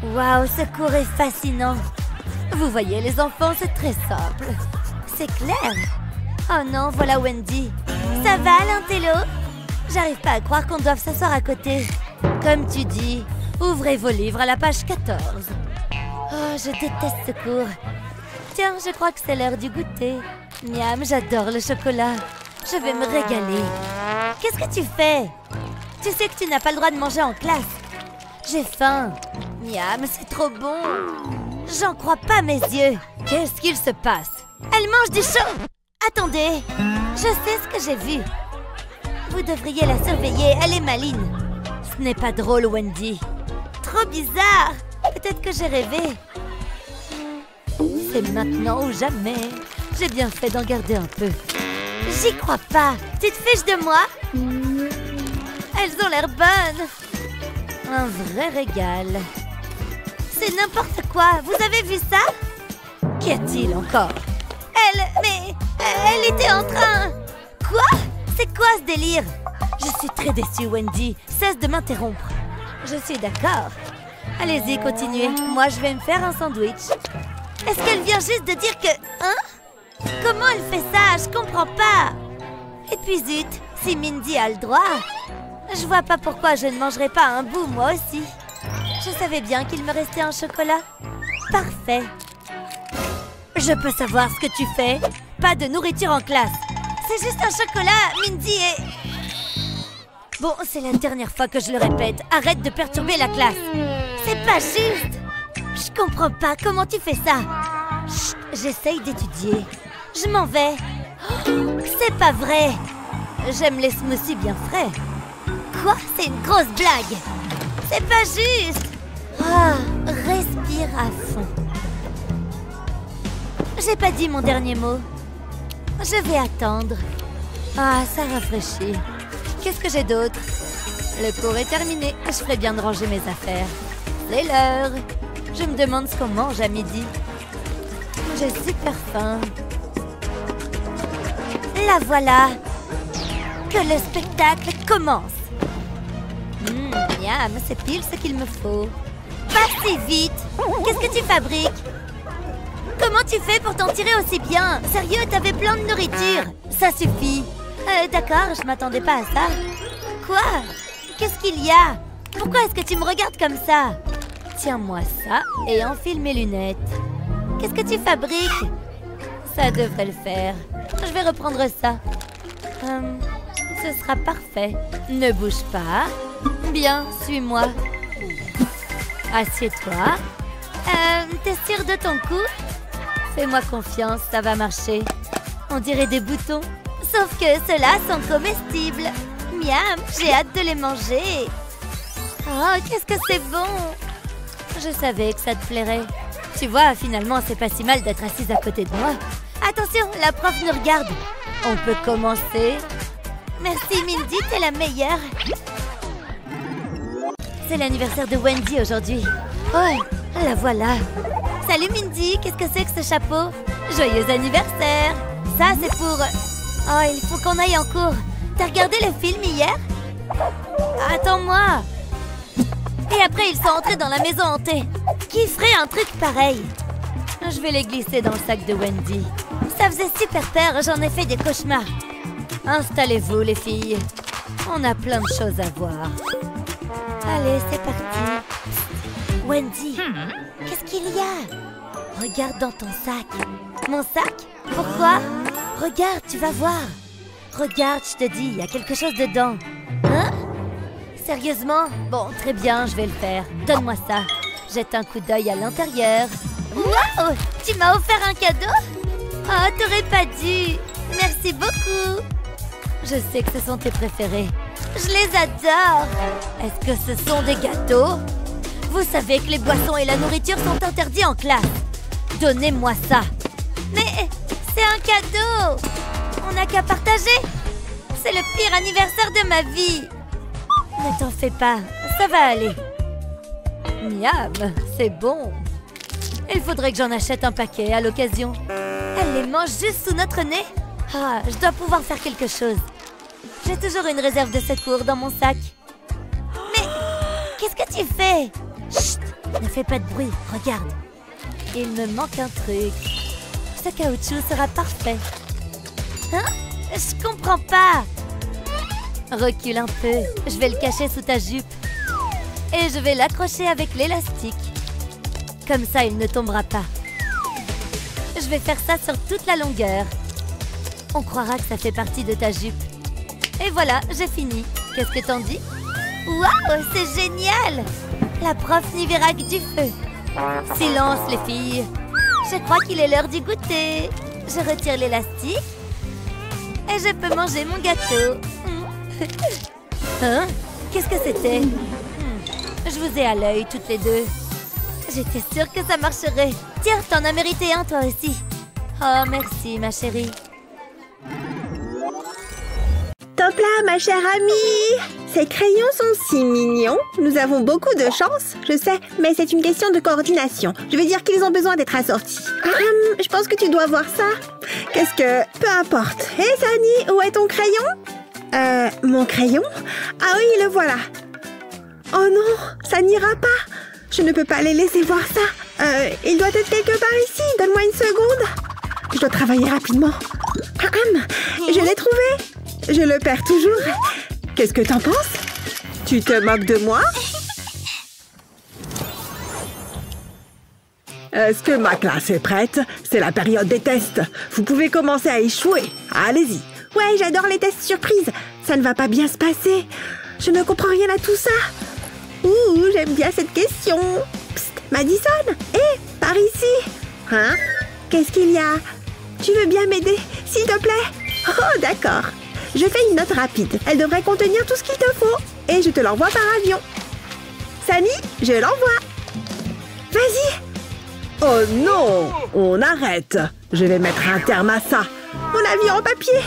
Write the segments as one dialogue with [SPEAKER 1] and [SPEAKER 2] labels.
[SPEAKER 1] Waouh, ce cours est fascinant. Vous voyez, les enfants, c'est très simple. C'est clair. Oh non, voilà Wendy. Ça va, l'intello? J'arrive pas à croire qu'on doive s'asseoir à côté. Comme tu dis, ouvrez vos livres à la page 14. Oh, je déteste ce cours. Tiens, je crois que c'est l'heure du goûter. Miam, j'adore le chocolat. Je vais me régaler. Qu'est-ce que tu fais? Tu sais que tu n'as pas le droit de manger en classe. J'ai faim. Miam, c'est trop bon. J'en crois pas mes yeux. Qu'est-ce qu'il se passe? Elle mange du chaud. Attendez, je sais ce que j'ai vu. Vous devriez la surveiller, elle est maligne. Ce n'est pas drôle, Wendy. Trop bizarre. Peut-être que j'ai rêvé. C'est maintenant ou jamais. J'ai bien fait d'en garder un peu. J'y crois pas. Tu te fiches de moi? Elles ont l'air bonnes. Un vrai régal. C'est n'importe quoi. Vous avez vu ça? Qu'y a-t-il encore? Elle était en train... Quoi? C'est quoi ce délire? Je suis très déçue, Wendy. Cesse de m'interrompre. Je suis d'accord. Allez-y, continuez. Moi, je vais me faire un sandwich. Est-ce qu'elle vient juste de dire que... Hein? Comment elle fait ça? Je comprends pas. Et puis zut, si Mindy a le droit, je vois pas pourquoi je ne mangerai pas un bout, moi aussi. Je savais bien qu'il me restait un chocolat. Parfait. Je peux savoir ce que tu fais? Pas de nourriture en classe. C'est juste un chocolat, Mindy et... Bon, c'est la dernière fois que je le répète. Arrête de perturber la classe. C'est pas juste. Je comprends pas. Comment tu fais ça? Chut, j'essaye d'étudier. Je m'en vais. Oh, c'est pas vrai. J'aime les smoothies bien frais. Quoi? C'est une grosse blague. C'est pas juste. Ah, respire à fond. J'ai pas dit mon dernier mot. Je vais attendre. Ah, ça rafraîchit. Qu'est-ce que j'ai d'autre? Le cours est terminé. Je ferais bien de ranger mes affaires. C'est l'heure. Je me demande ce qu'on mange à midi. J'ai super faim. La voilà. Que le spectacle commence. Miam, c'est pile ce qu'il me faut. Pas si vite. Qu'est-ce que tu fabriques? Comment tu fais pour t'en tirer aussi bien? Sérieux, t'avais plein de nourriture. Ça suffit. D'accord, je m'attendais pas à ça. Quoi? Qu'est-ce qu'il y a? Pourquoi est-ce que tu me regardes comme ça? Tiens-moi ça et enfile mes lunettes. Qu'est-ce que tu fabriques? Ça devrait le faire. Je vais reprendre ça. Ce sera parfait. Ne bouge pas. Bien, suis-moi. Assieds-toi. T'es sûre de ton coup? Fais-moi confiance, ça va marcher. On dirait des boutons. Sauf que ceux-là sont comestibles. Miam, j'ai hâte de les manger. Oh, qu'est-ce que c'est bon! Je savais que ça te plairait. Tu vois, finalement, c'est pas si mal d'être assise à côté de moi. Attention, la prof nous regarde. On peut commencer. Merci Mindy, t'es la meilleure. C'est l'anniversaire de Wendy aujourd'hui. Oh, la voilà. Salut Mindy, qu'est-ce que c'est que ce chapeau? Joyeux anniversaire. Ça, c'est pour... Oh, il faut qu'on aille en cours. T'as regardé le film hier? Attends-moi. Et après, ils sont entrés dans la maison hantée. Qui ferait un truc pareil? Je vais les glisser dans le sac de Wendy. Ça faisait super peur, j'en ai fait des cauchemars. Installez-vous, les filles. On a plein de choses à voir. Allez, c'est parti. Wendy, qu'est-ce qu'il y a? Regarde dans ton sac. Mon sac? Pourquoi? Regarde, tu vas voir. Regarde, je te dis, il y a quelque chose dedans. Hein? Sérieusement? Bon, très bien, je vais le faire. Donne-moi ça. Jette un coup d'œil à l'intérieur. Waouh! Tu m'as offert un cadeau? Oh, t'aurais pas dû. Merci beaucoup. Je sais que ce sont tes préférés. Je les adore. Est-ce que ce sont des gâteaux? Vous savez que les boissons et la nourriture sont interdits en classe. Donnez-moi ça. Mais c'est un cadeau. On n'a qu'à partager. C'est le pire anniversaire de ma vie. Ne t'en fais pas, ça va aller. Miam, c'est bon. Il faudrait que j'en achète un paquet à l'occasion. Elle les mange juste sous notre nez. Ah, je dois pouvoir faire quelque chose. J'ai toujours une réserve de secours dans mon sac. Mais qu'est-ce que tu fais? Chut, Ne fais pas de bruit, regarde. Il me manque un truc. Ce caoutchouc sera parfait. Hein? Je comprends pas. Recule un peu. Je vais le cacher sous ta jupe. Et je vais l'accrocher avec l'élastique. Comme ça, il ne tombera pas. Je vais faire ça sur toute la longueur. On croira que ça fait partie de ta jupe. Et voilà, j'ai fini. Qu'est-ce que t'en dis? Waouh, c'est génial! La prof n'y verra que du feu. Silence, les filles. Je crois qu'il est l'heure du goûter. Je retire l'élastique. Et je peux manger mon gâteau. Hein? Qu'est-ce que c'était? Je vous ai à l'œil, toutes les deux. J'étais sûre que ça marcherait. Tiens, t'en as mérité un, toi aussi. Oh, merci, ma chérie.
[SPEAKER 2] Top là, ma chère amie! Ces crayons sont si mignons. Nous avons beaucoup de chance, je sais, mais c'est une question de coordination. Je veux dire qu'ils ont besoin d'être assortis. Je pense que tu dois voir ça. Qu'est-ce que... Peu importe. Hé, Sunny, où est ton crayon? Mon crayon? Ah oui, le voilà. Oh non, ça n'ira pas. Je ne peux pas les laisser voir ça. Il doit être quelque part ici. Donne-moi une seconde. Je dois travailler rapidement. Je l'ai trouvé. Je le perds toujours. Qu'est-ce que t'en penses? Tu te moques de moi? Est-ce que ma classe est prête? C'est la période des tests. Vous pouvez commencer à échouer. Allez-y. Ouais, j'adore les tests surprises. Ça ne va pas bien se passer. Je ne comprends rien à tout ça. Ouh, j'aime bien cette question. Psst, Madison. Hé, par ici. Hein? Qu'est-ce qu'il y a? Tu veux bien m'aider, s'il te plaît? Oh, d'accord. Je fais une note rapide. Elle devrait contenir tout ce qu'il te faut. Et je te l'envoie par avion. Sunny, je l'envoie. Vas-y. Oh non! On arrête. Je vais mettre un terme à ça. Mon avion en papier.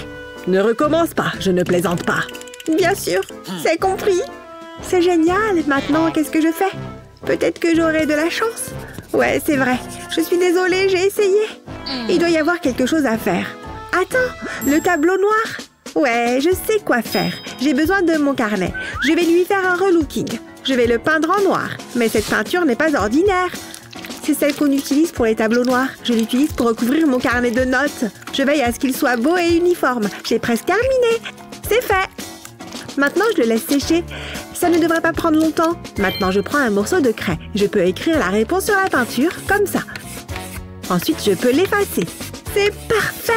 [SPEAKER 2] Ne recommence pas, je ne plaisante pas. Bien sûr, c'est compris. C'est génial. Maintenant, qu'est-ce que je fais? Peut-être que j'aurai de la chance. Ouais, c'est vrai. Je suis désolée, j'ai essayé. Il doit y avoir quelque chose à faire. Attends, le tableau noir. Ouais, je sais quoi faire. J'ai besoin de mon carnet. Je vais lui faire un relooking. Je vais le peindre en noir. Mais cette peinture n'est pas ordinaire. C'est celle qu'on utilise pour les tableaux noirs. Je l'utilise pour recouvrir mon carnet de notes. Je veille à ce qu'il soit beau et uniforme. J'ai presque terminé. C'est fait. Maintenant, je le laisse sécher. Ça ne devrait pas prendre longtemps. Maintenant, je prends un morceau de craie. Je peux écrire la réponse sur la peinture, comme ça. Ensuite, je peux l'effacer. C'est parfait!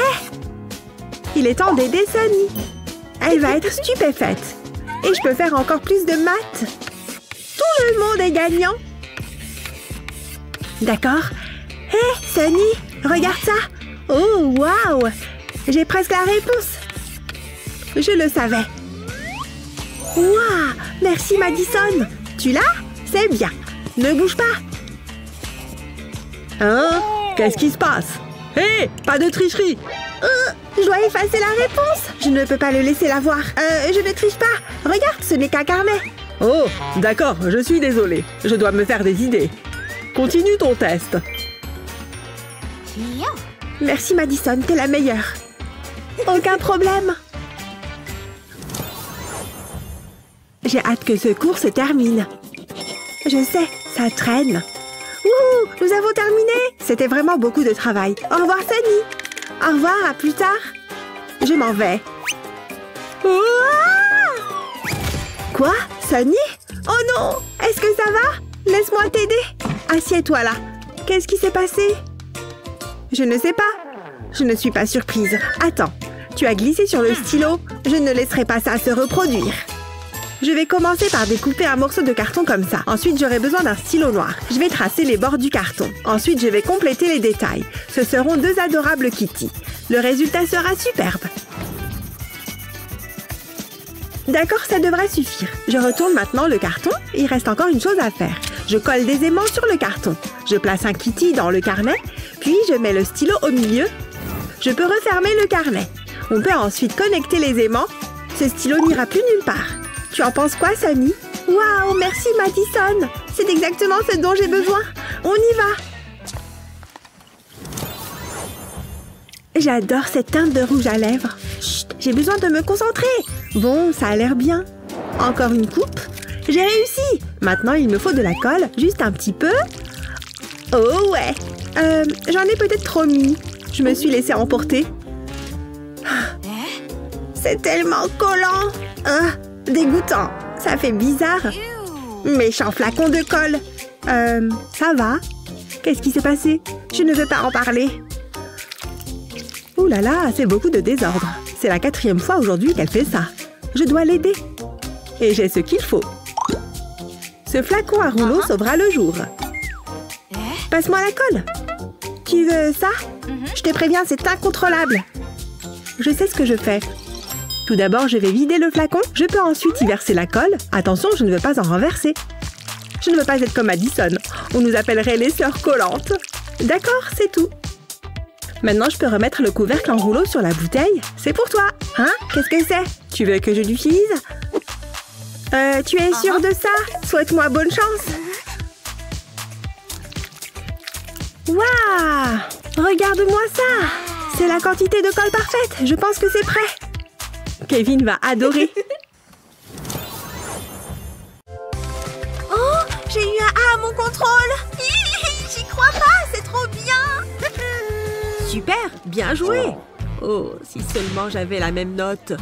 [SPEAKER 2] Il est temps d'aider Sunny. Elle va être stupéfaite. Et je peux faire encore plus de maths. Tout le monde est gagnant. D'accord? Hé, Sunny, regarde ça. Oh, waouh! J'ai presque la réponse. Je le savais. Waouh! Merci, Madison. Tu l'as? C'est bien. Ne bouge pas. Hein? Qu'est-ce qui se passe? Hé! Pas de tricherie! Je dois effacer la réponse. Je ne peux pas le laisser la voir. Je ne triche pas. Regarde, ce n'est qu'un carnet. Oh, d'accord, je suis désolée. Je dois me faire des idées. Continue ton test. Merci, Madison, t'es la meilleure. Aucun problème. J'ai hâte que ce cours se termine. Je sais, ça traîne. Wouhou, nous avons terminé. C'était vraiment beaucoup de travail. Au revoir, Sunny. Au revoir, à plus tard. Je m'en vais. Ouah! Quoi, Sunny? Oh non! Est-ce que ça va? Laisse-moi t'aider. Assieds-toi là. Qu'est-ce qui s'est passé? Je ne sais pas. Je ne suis pas surprise. Attends, tu as glissé sur le stylo. Je ne laisserai pas ça se reproduire. Je vais commencer par découper un morceau de carton comme ça. Ensuite, j'aurai besoin d'un stylo noir. Je vais tracer les bords du carton. Ensuite, je vais compléter les détails. Ce seront deux adorables Kitty. Le résultat sera superbe. D'accord, ça devrait suffire. Je retourne maintenant le carton. Il reste encore une chose à faire. Je colle des aimants sur le carton. Je place un Kitty dans le carnet. Puis, je mets le stylo au milieu. Je peux refermer le carnet. On peut ensuite connecter les aimants. Ce stylo n'ira plus nulle part. Tu en penses quoi, Sunny? Waouh, merci, Madison. C'est exactement ce dont j'ai besoin. On y va. J'adore cette teinte de rouge à lèvres. Chut, j'ai besoin de me concentrer. Bon, ça a l'air bien. Encore une coupe. J'ai réussi. Maintenant, il me faut de la colle, juste un petit peu. Oh ouais. J'en ai peut-être trop mis. Je me suis laissée emporter. C'est tellement collant. Dégoûtant. Ça fait bizarre. Méchant flacon de colle. Ça va? Qu'est-ce qui s'est passé? Je ne veux pas en parler. Ouh là là, c'est beaucoup de désordre. C'est la 4e fois aujourd'hui qu'elle fait ça. Je dois l'aider. Et j'ai ce qu'il faut. Ce flacon à rouleau sauvera le jour. Passe-moi la colle. Tu veux ça? Je te préviens, c'est incontrôlable. Je sais ce que je fais. Tout d'abord, je vais vider le flacon. Je peux ensuite y verser la colle. Attention, je ne veux pas en renverser. Je ne veux pas être comme Madison. On nous appellerait les sœurs collantes. D'accord, c'est tout. Maintenant, je peux remettre le couvercle en rouleau sur la bouteille. C'est pour toi. Hein? Qu'est-ce que c'est? Tu veux que je l'utilise? Tu es sûre de ça? Souhaite-moi bonne chance. Waouh! Regarde-moi ça! C'est la quantité de colle parfaite. Je pense que c'est prêt. Kevin va adorer. Oh! J'ai eu un A à mon contrôle! J'y crois pas! C'est trop bien! Super! Bien joué! Oh, si seulement j'avais la même note.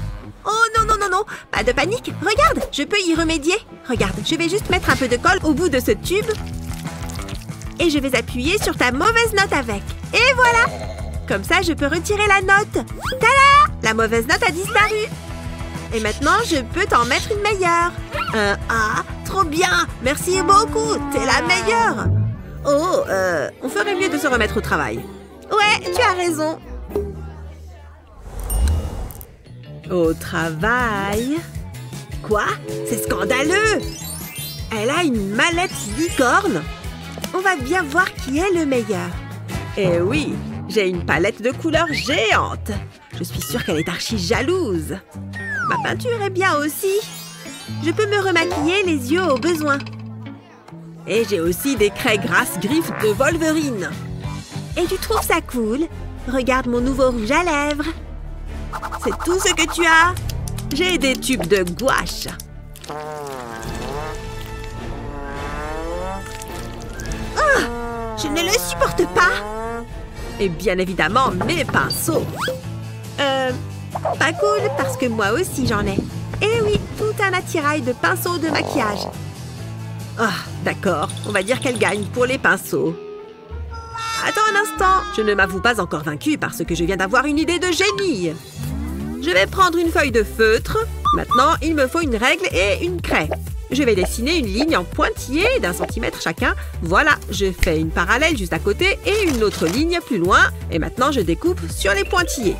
[SPEAKER 2] Oh non, non, non, non! Pas de panique! Regarde! Je peux y remédier! Regarde, je vais juste mettre un peu de colle au bout de ce tube. Et je vais appuyer sur ta mauvaise note avec. Et voilà! Comme ça, je peux retirer la note. Tada! La mauvaise note a disparu. Et maintenant, je peux t'en mettre une meilleure. Un A. Trop bien! Merci beaucoup! T'es la meilleure! Oh, on ferait mieux de se remettre au travail. Ouais, tu as raison. Au travail? Quoi? C'est scandaleux! Elle a une mallette licorne? On va bien voir qui est le meilleur. Eh oui, j'ai une palette de couleurs géante. Je suis sûre qu'elle est archi jalouse. Ma peinture est bien aussi. Je peux me remaquiller les yeux au besoin. Et j'ai aussi des craies grasses griffes de Wolverine. Et tu trouves ça cool? Regarde mon nouveau rouge à lèvres. C'est tout ce que tu as? J'ai des tubes de gouache. Oh, je ne le supporte pas. Et bien évidemment, mes pinceaux. Pas cool parce que moi aussi j'en ai. Eh oui, tout un attirail de pinceaux de maquillage. Ah, d'accord. On va dire qu'elle gagne pour les pinceaux. Attends un instant. Je ne m'avoue pas encore vaincue parce que je viens d'avoir une idée de génie. Je vais prendre une feuille de feutre. Maintenant, il me faut une règle et une craie. Je vais dessiner une ligne en pointillé d'1 centimètre chacun. Voilà, je fais une parallèle juste à côté et une autre ligne plus loin. Et maintenant, je découpe sur les pointillés.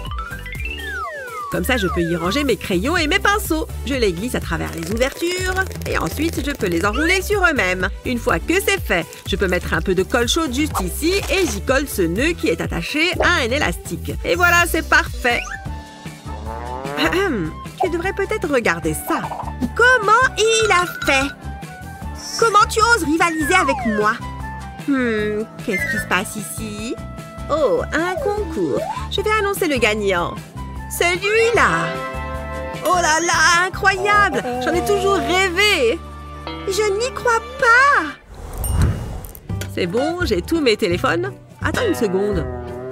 [SPEAKER 2] Comme ça, je peux y ranger mes crayons et mes pinceaux. Je les glisse à travers les ouvertures. Et ensuite, je peux les enrouler sur eux-mêmes. Une fois que c'est fait, je peux mettre un peu de colle chaude juste ici et j'y colle ce nœud qui est attaché à un élastique. Et voilà, c'est parfait. Tu devrais peut-être regarder ça. Comment il a fait? Comment tu oses rivaliser avec moi? Qu'est-ce qui se passe ici? Oh, un concours. Je vais annoncer le gagnant. Celui-là! Oh là là, incroyable! J'en ai toujours rêvé! Je n'y crois pas! C'est bon, j'ai tous mes téléphones. Attends une seconde.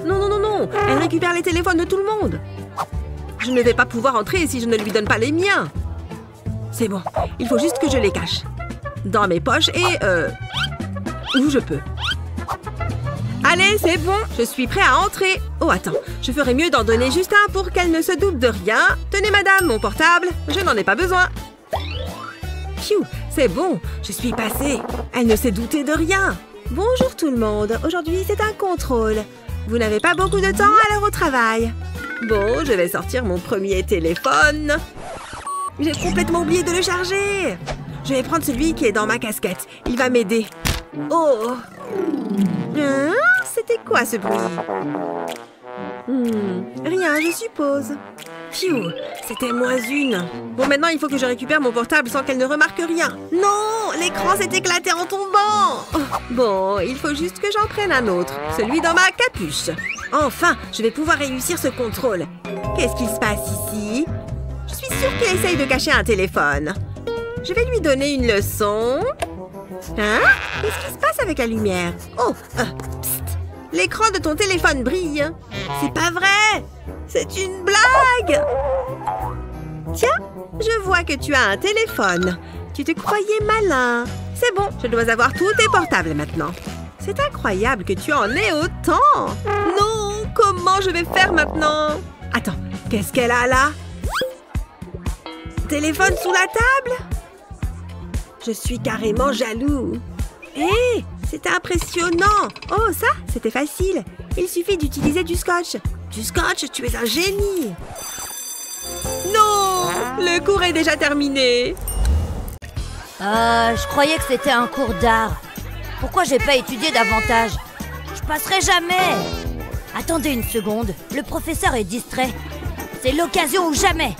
[SPEAKER 2] Non, non, non, non! Elle récupère les téléphones de tout le monde! Je ne vais pas pouvoir entrer si je ne lui donne pas les miens! C'est bon, il faut juste que je les cache. Dans mes poches et... où je peux. Allez, c'est bon, je suis prêt à entrer. Oh, attends, je ferais mieux d'en donner juste un pour qu'elle ne se doute de rien. Tenez, madame, mon portable, je n'en ai pas besoin. Pfiou, c'est bon, je suis passée. Elle ne s'est doutée de rien. Bonjour tout le monde, aujourd'hui c'est un contrôle. Vous n'avez pas beaucoup de temps à l'heure au travail. Bon, je vais sortir mon premier téléphone. J'ai complètement oublié de le charger. Je vais prendre celui qui est dans ma casquette. Il va m'aider. Oh! C'était quoi ce bruit? Rien, je suppose. Pfiou, c'était -1. Bon, maintenant, il faut que je récupère mon portable sans qu'elle ne remarque rien. Non, l'écran s'est éclaté en tombant. Oh, bon, il faut juste que j'en prenne un autre. Celui dans ma capuche. Enfin, je vais pouvoir réussir ce contrôle. Qu'est-ce qu'il se passe ici? Je suis sûre qu'il essaye de cacher un téléphone. Je vais lui donner une leçon. Hein? Qu'est-ce qui se passe avec la lumière? Oh, psst. L'écran de ton téléphone brille. C'est pas vrai! C'est une blague! Tiens, je vois que tu as un téléphone. Tu te croyais malin. C'est bon, je dois avoir tous tes portables maintenant. C'est incroyable que tu en aies autant. Non, comment je vais faire maintenant? Attends, qu'est-ce qu'elle a là? Téléphone sous la table? Je suis carrément jaloux. Hé, c'est impressionnant. Oh, ça, c'était facile. Il suffit d'utiliser du scotch. Du scotch, tu es un génie. Non, le cours est déjà terminé.
[SPEAKER 1] Je croyais que c'était un cours d'art. Pourquoi j'ai pas étudié davantage? Je passerai jamais. Attendez une seconde, le professeur est distrait. C'est l'occasion ou jamais.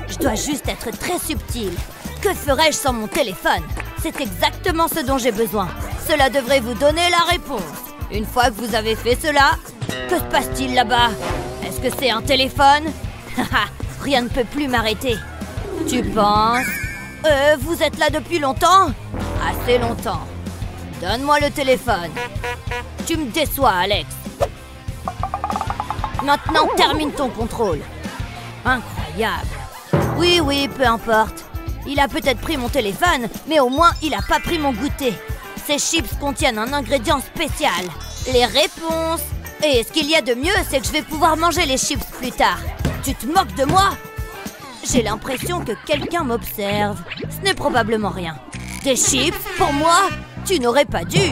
[SPEAKER 1] Je dois juste être très subtil. Que ferais-je sans mon téléphone? C'est exactement ce dont j'ai besoin. Cela devrait vous donner la réponse. Une fois que vous avez fait cela, que se passe-t-il là-bas? Est-ce que c'est un téléphone? Rien ne peut plus m'arrêter. Tu penses? Vous êtes là depuis longtemps? Assez longtemps. Donne-moi le téléphone. Tu me déçois, Alex. Maintenant, termine ton contrôle. Incroyable. Oui, peu importe. Il a peut-être pris mon téléphone, mais au moins, il a pas pris mon goûter. Ces chips contiennent un ingrédient spécial. Les réponses. Et ce qu'il y a de mieux, c'est que je vais pouvoir manger les chips plus tard. Tu te moques de moi? J'ai l'impression que quelqu'un m'observe. Ce n'est probablement rien. Des chips, pour moi? Tu n'aurais pas dû.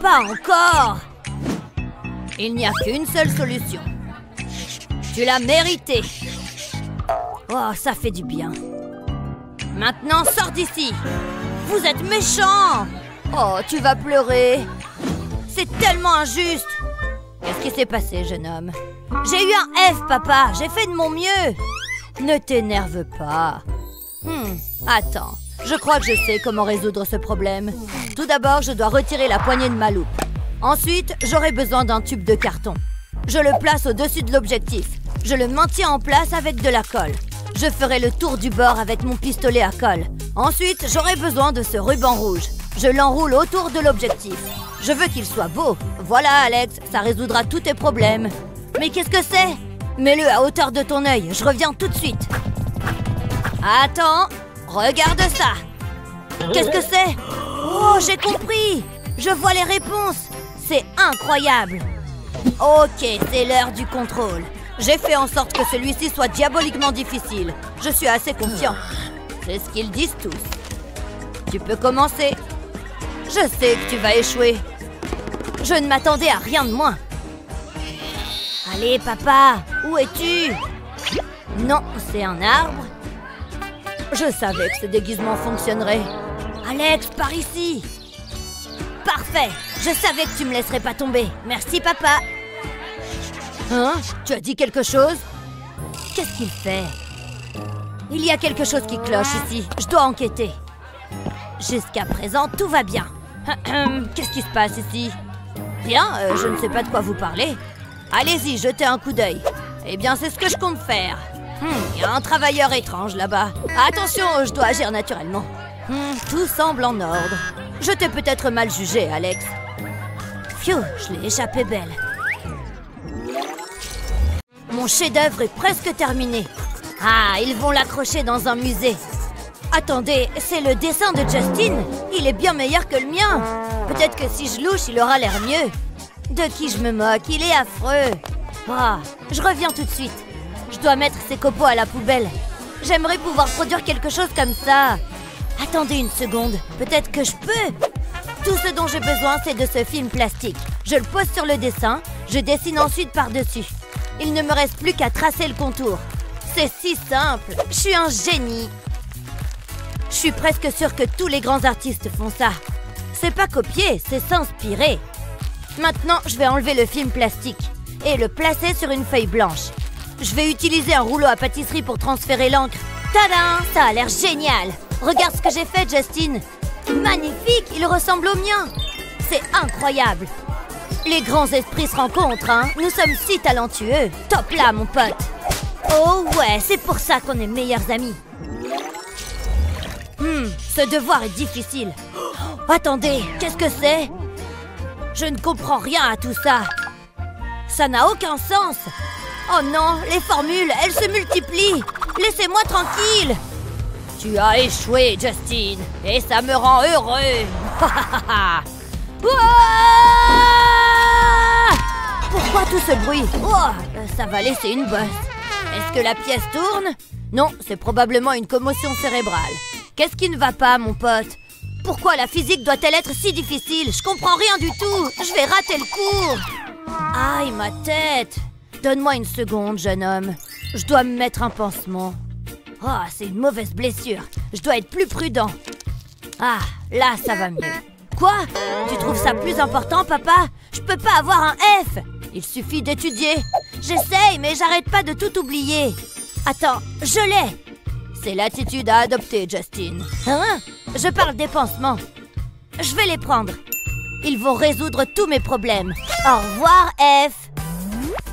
[SPEAKER 1] Pas encore. Il n'y a qu'une seule solution. Tu l'as mérité. Oh, ça fait du bien. Maintenant, sors d'ici. Vous êtes méchant. Oh, tu vas pleurer. C'est tellement injuste. Qu'est-ce qui s'est passé, jeune homme? J'ai eu un F, papa. J'ai fait de mon mieux. Ne t'énerve pas. Attends. Je crois que je sais comment résoudre ce problème. Tout d'abord, je dois retirer la poignée de ma loupe. Ensuite, j'aurai besoin d'un tube de carton. Je le place au-dessus de l'objectif. Je le maintiens en place avec de la colle. Je ferai le tour du bord avec mon pistolet à colle. Ensuite, j'aurai besoin de ce ruban rouge. Je l'enroule autour de l'objectif. Je veux qu'il soit beau. Voilà, Alex, ça résoudra tous tes problèmes. Mais qu'est-ce que c'est? Mets-le à hauteur de ton œil. Je reviens tout de suite. Attends. Regarde ça. Qu'est-ce que c'est? Oh, j'ai compris. Je vois les réponses. C'est incroyable. Ok, c'est l'heure du contrôle. J'ai fait en sorte que celui-ci soit diaboliquement difficile. Je suis assez confiant. C'est ce qu'ils disent tous. Tu peux commencer. Je sais que tu vas échouer. Je ne m'attendais à rien de moins. Allez, papa, où es-tu? Non, c'est un arbre. Je savais que ce déguisement fonctionnerait. Alex, par ici. Parfait. Je savais que tu me laisserais pas tomber. Merci, papa. Hein? Tu as dit quelque chose? Qu'est-ce qu'il fait? Il y a quelque chose qui cloche ici. Je dois enquêter. Jusqu'à présent, tout va bien. Qu'est-ce qui se passe ici? Rien, je ne sais pas de quoi vous parlez. Allez-y, jetez un coup d'œil. Eh bien, c'est ce que je compte faire. Il y a un travailleur étrange là-bas. Attention, je dois agir naturellement. Tout semble en ordre. Je t'ai peut-être mal jugé, Alex. Phew, je l'ai échappé belle. Mon chef-d'œuvre est presque terminé. Ah, ils vont l'accrocher dans un musée. Attendez, c'est le dessin de Justin? Il est bien meilleur que le mien. Peut-être que si je louche, il aura l'air mieux. De qui je me moque? Il est affreux. Ah, je reviens tout de suite. Je dois mettre ces copeaux à la poubelle. J'aimerais pouvoir produire quelque chose comme ça. Attendez une seconde, peut-être que je peux. Tout ce dont j'ai besoin, c'est de ce film plastique. Je le pose sur le dessin, je dessine ensuite par-dessus. Il ne me reste plus qu'à tracer le contour. C'est si simple, je suis un génie. Je suis presque sûre que tous les grands artistes font ça. C'est pas copier, c'est s'inspirer. Maintenant, je vais enlever le film plastique et le placer sur une feuille blanche. Je vais utiliser un rouleau à pâtisserie pour transférer l'encre. Tadam! Ça a l'air génial! Regarde ce que j'ai fait, Justin! Magnifique! Il ressemble au mien! C'est incroyable! Les grands esprits se rencontrent, hein? Nous sommes si talentueux! Top là, mon pote! Oh ouais, c'est pour ça qu'on est meilleurs amis! Ce devoir est difficile. Attendez, qu'est-ce que c'est? Je ne comprends rien à tout ça. Ça n'a aucun sens. Oh non, les formules, elles se multiplient. Laissez-moi tranquille. Tu as échoué, Justin, et ça me rend heureux. Pourquoi tout ce bruit? Ça va laisser une bosse. Est-ce que la pièce tourne? Non, c'est probablement une commotion cérébrale. Qu'est-ce qui ne va pas, mon pote? Pourquoi la physique doit-elle être si difficile? Je comprends rien du tout. Je vais rater le cours. Aïe, ma tête. Donne-moi une seconde, jeune homme. Je dois me mettre un pansement. Oh, c'est une mauvaise blessure. Je dois être plus prudent. Ah, là, ça va mieux. Quoi? Tu trouves ça plus important, papa? Je peux pas avoir un F. Il suffit d'étudier. J'essaye, mais j'arrête pas de tout oublier. Attends, je l'ai. C'est l'attitude à adopter, Justin. Hein? Je parle des pansements. Je vais les prendre. Ils vont résoudre tous mes problèmes. Au revoir, F.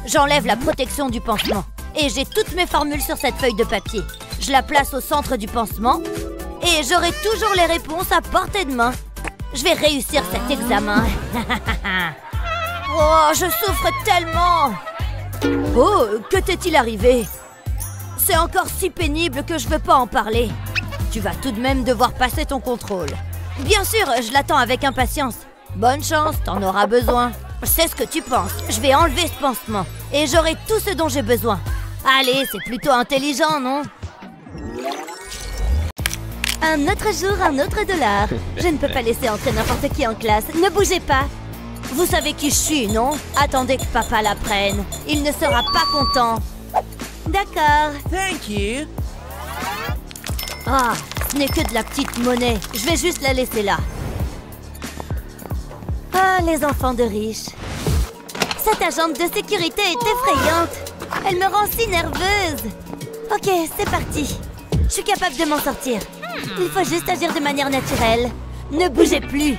[SPEAKER 1] J'enlève la protection du pansement. Et j'ai toutes mes formules sur cette feuille de papier. Je la place au centre du pansement. Et j'aurai toujours les réponses à portée de main. Je vais réussir cet examen. Oh, je souffre tellement. Oh, que t'est-il arrivé? C'est encore si pénible que je veux pas en parler. Tu vas tout de même devoir passer ton contrôle. Bien sûr, je l'attends avec impatience. Bonne chance, t'en auras besoin. Je sais ce que tu penses. Je vais enlever ce pansement. Et j'aurai tout ce dont j'ai besoin. Allez, c'est plutôt intelligent, non? Un autre jour, un autre dollar. Je ne peux pas laisser entrer n'importe qui en classe. Ne bougez pas. Vous savez qui je suis, non? Attendez que papa l'apprenne. Il ne sera pas content. D'accord.
[SPEAKER 3] Thank you.
[SPEAKER 1] Ah, ce n'est que de la petite monnaie. Je vais juste la laisser là. Ah, les enfants de riches. Cette agente de sécurité est effrayante. Elle me rend si nerveuse. Ok, c'est parti. Je suis capable de m'en sortir. Il faut juste agir de manière naturelle. Ne bougez plus.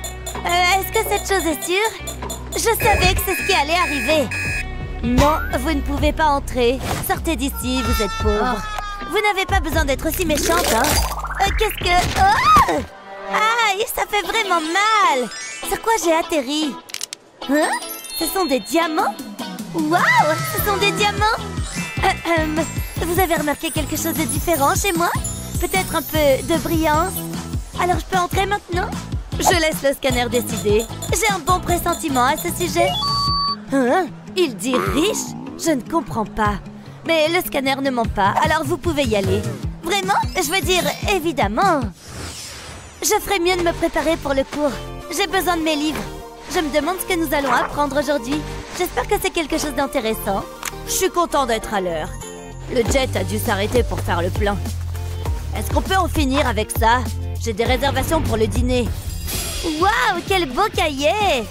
[SPEAKER 1] Est-ce que cette chose est sûre? Je savais que c'est ce qui allait arriver. Non, vous ne pouvez pas entrer. Sortez d'ici, vous êtes pauvre. Vous n'avez pas besoin d'être aussi méchante, hein? Qu'est-ce que... Oh! Aïe, ça fait vraiment mal. Sur quoi j'ai atterri? Hein? Ce sont des diamants? Waouh, ce sont des diamants. Vous avez remarqué quelque chose de différent chez moi? Peut-être un peu de brillance? Alors je peux entrer maintenant? Je laisse le scanner décider. J'ai un bon pressentiment à ce sujet. Hein? Il dit riche? Je ne comprends pas. Mais le scanner ne ment pas, alors vous pouvez y aller. Vraiment? Je veux dire, évidemment. Je ferais mieux de me préparer pour le cours. J'ai besoin de mes livres. Je me demande ce que nous allons apprendre aujourd'hui. J'espère que c'est quelque chose d'intéressant. Je suis content d'être à l'heure. Le jet a dû s'arrêter pour faire le plein. Est-ce qu'on peut en finir avec ça? J'ai des réservations pour le dîner. Waouh, quel beau cahier!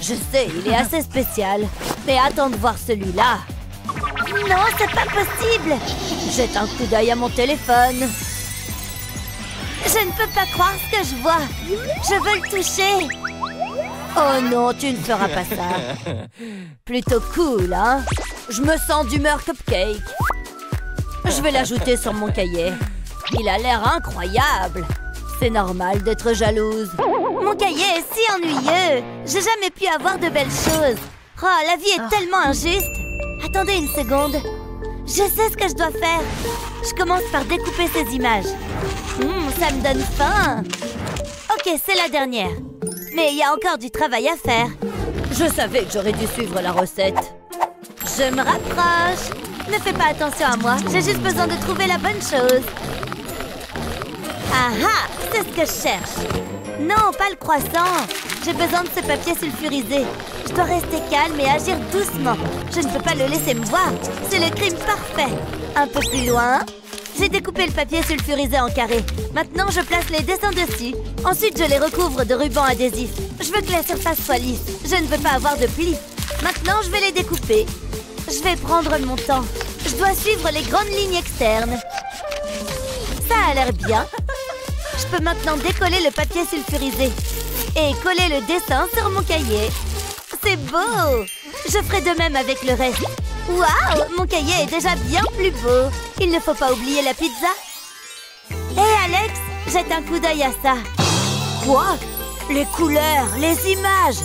[SPEAKER 1] Je sais, il est assez spécial. Mais attends de voir celui-là. Non, c'est pas possible! Jette un coup d'œil à mon téléphone. Je ne peux pas croire ce que je vois. Je veux le toucher. Oh non, tu ne feras pas ça. Plutôt cool, hein? Je me sens d'humeur cupcake. Je vais l'ajouter sur mon cahier. Il a l'air incroyable. C'est normal d'être jalouse. Mon cahier est si ennuyeux. J'ai jamais pu avoir de belles choses. Oh, la vie est tellement injuste. Attendez une seconde. Je sais ce que je dois faire. Je commence par découper ces images. Ça me donne faim. Ok, c'est la dernière. Mais il y a encore du travail à faire. Je savais que j'aurais dû suivre la recette. Je me rapproche. Ne fais pas attention à moi. J'ai juste besoin de trouver la bonne chose. Ah ah, c'est ce que je cherche. Non, pas le croissant. J'ai besoin de ce papier sulfurisé. Je dois rester calme et agir doucement. Je ne peux pas le laisser me voir. C'est le crime parfait. Un peu plus loin. J'ai découpé le papier sulfurisé en carrés. Maintenant, je place les dessins dessus. Ensuite, je les recouvre de ruban adhésif. Je veux que la surface soit lisse. Je ne veux pas avoir de plis. Maintenant, je vais les découper. Je vais prendre mon temps. Je dois suivre les grandes lignes externes. Ça a l'air bien. Je peux maintenant décoller le papier sulfurisé et coller le dessin sur mon cahier. C'est beau! Je ferai de même avec le reste. Waouh! Mon cahier est déjà bien plus beau. Il ne faut pas oublier la pizza. Hé Alex, jette un coup d'œil à ça. Quoi? Les couleurs, les images.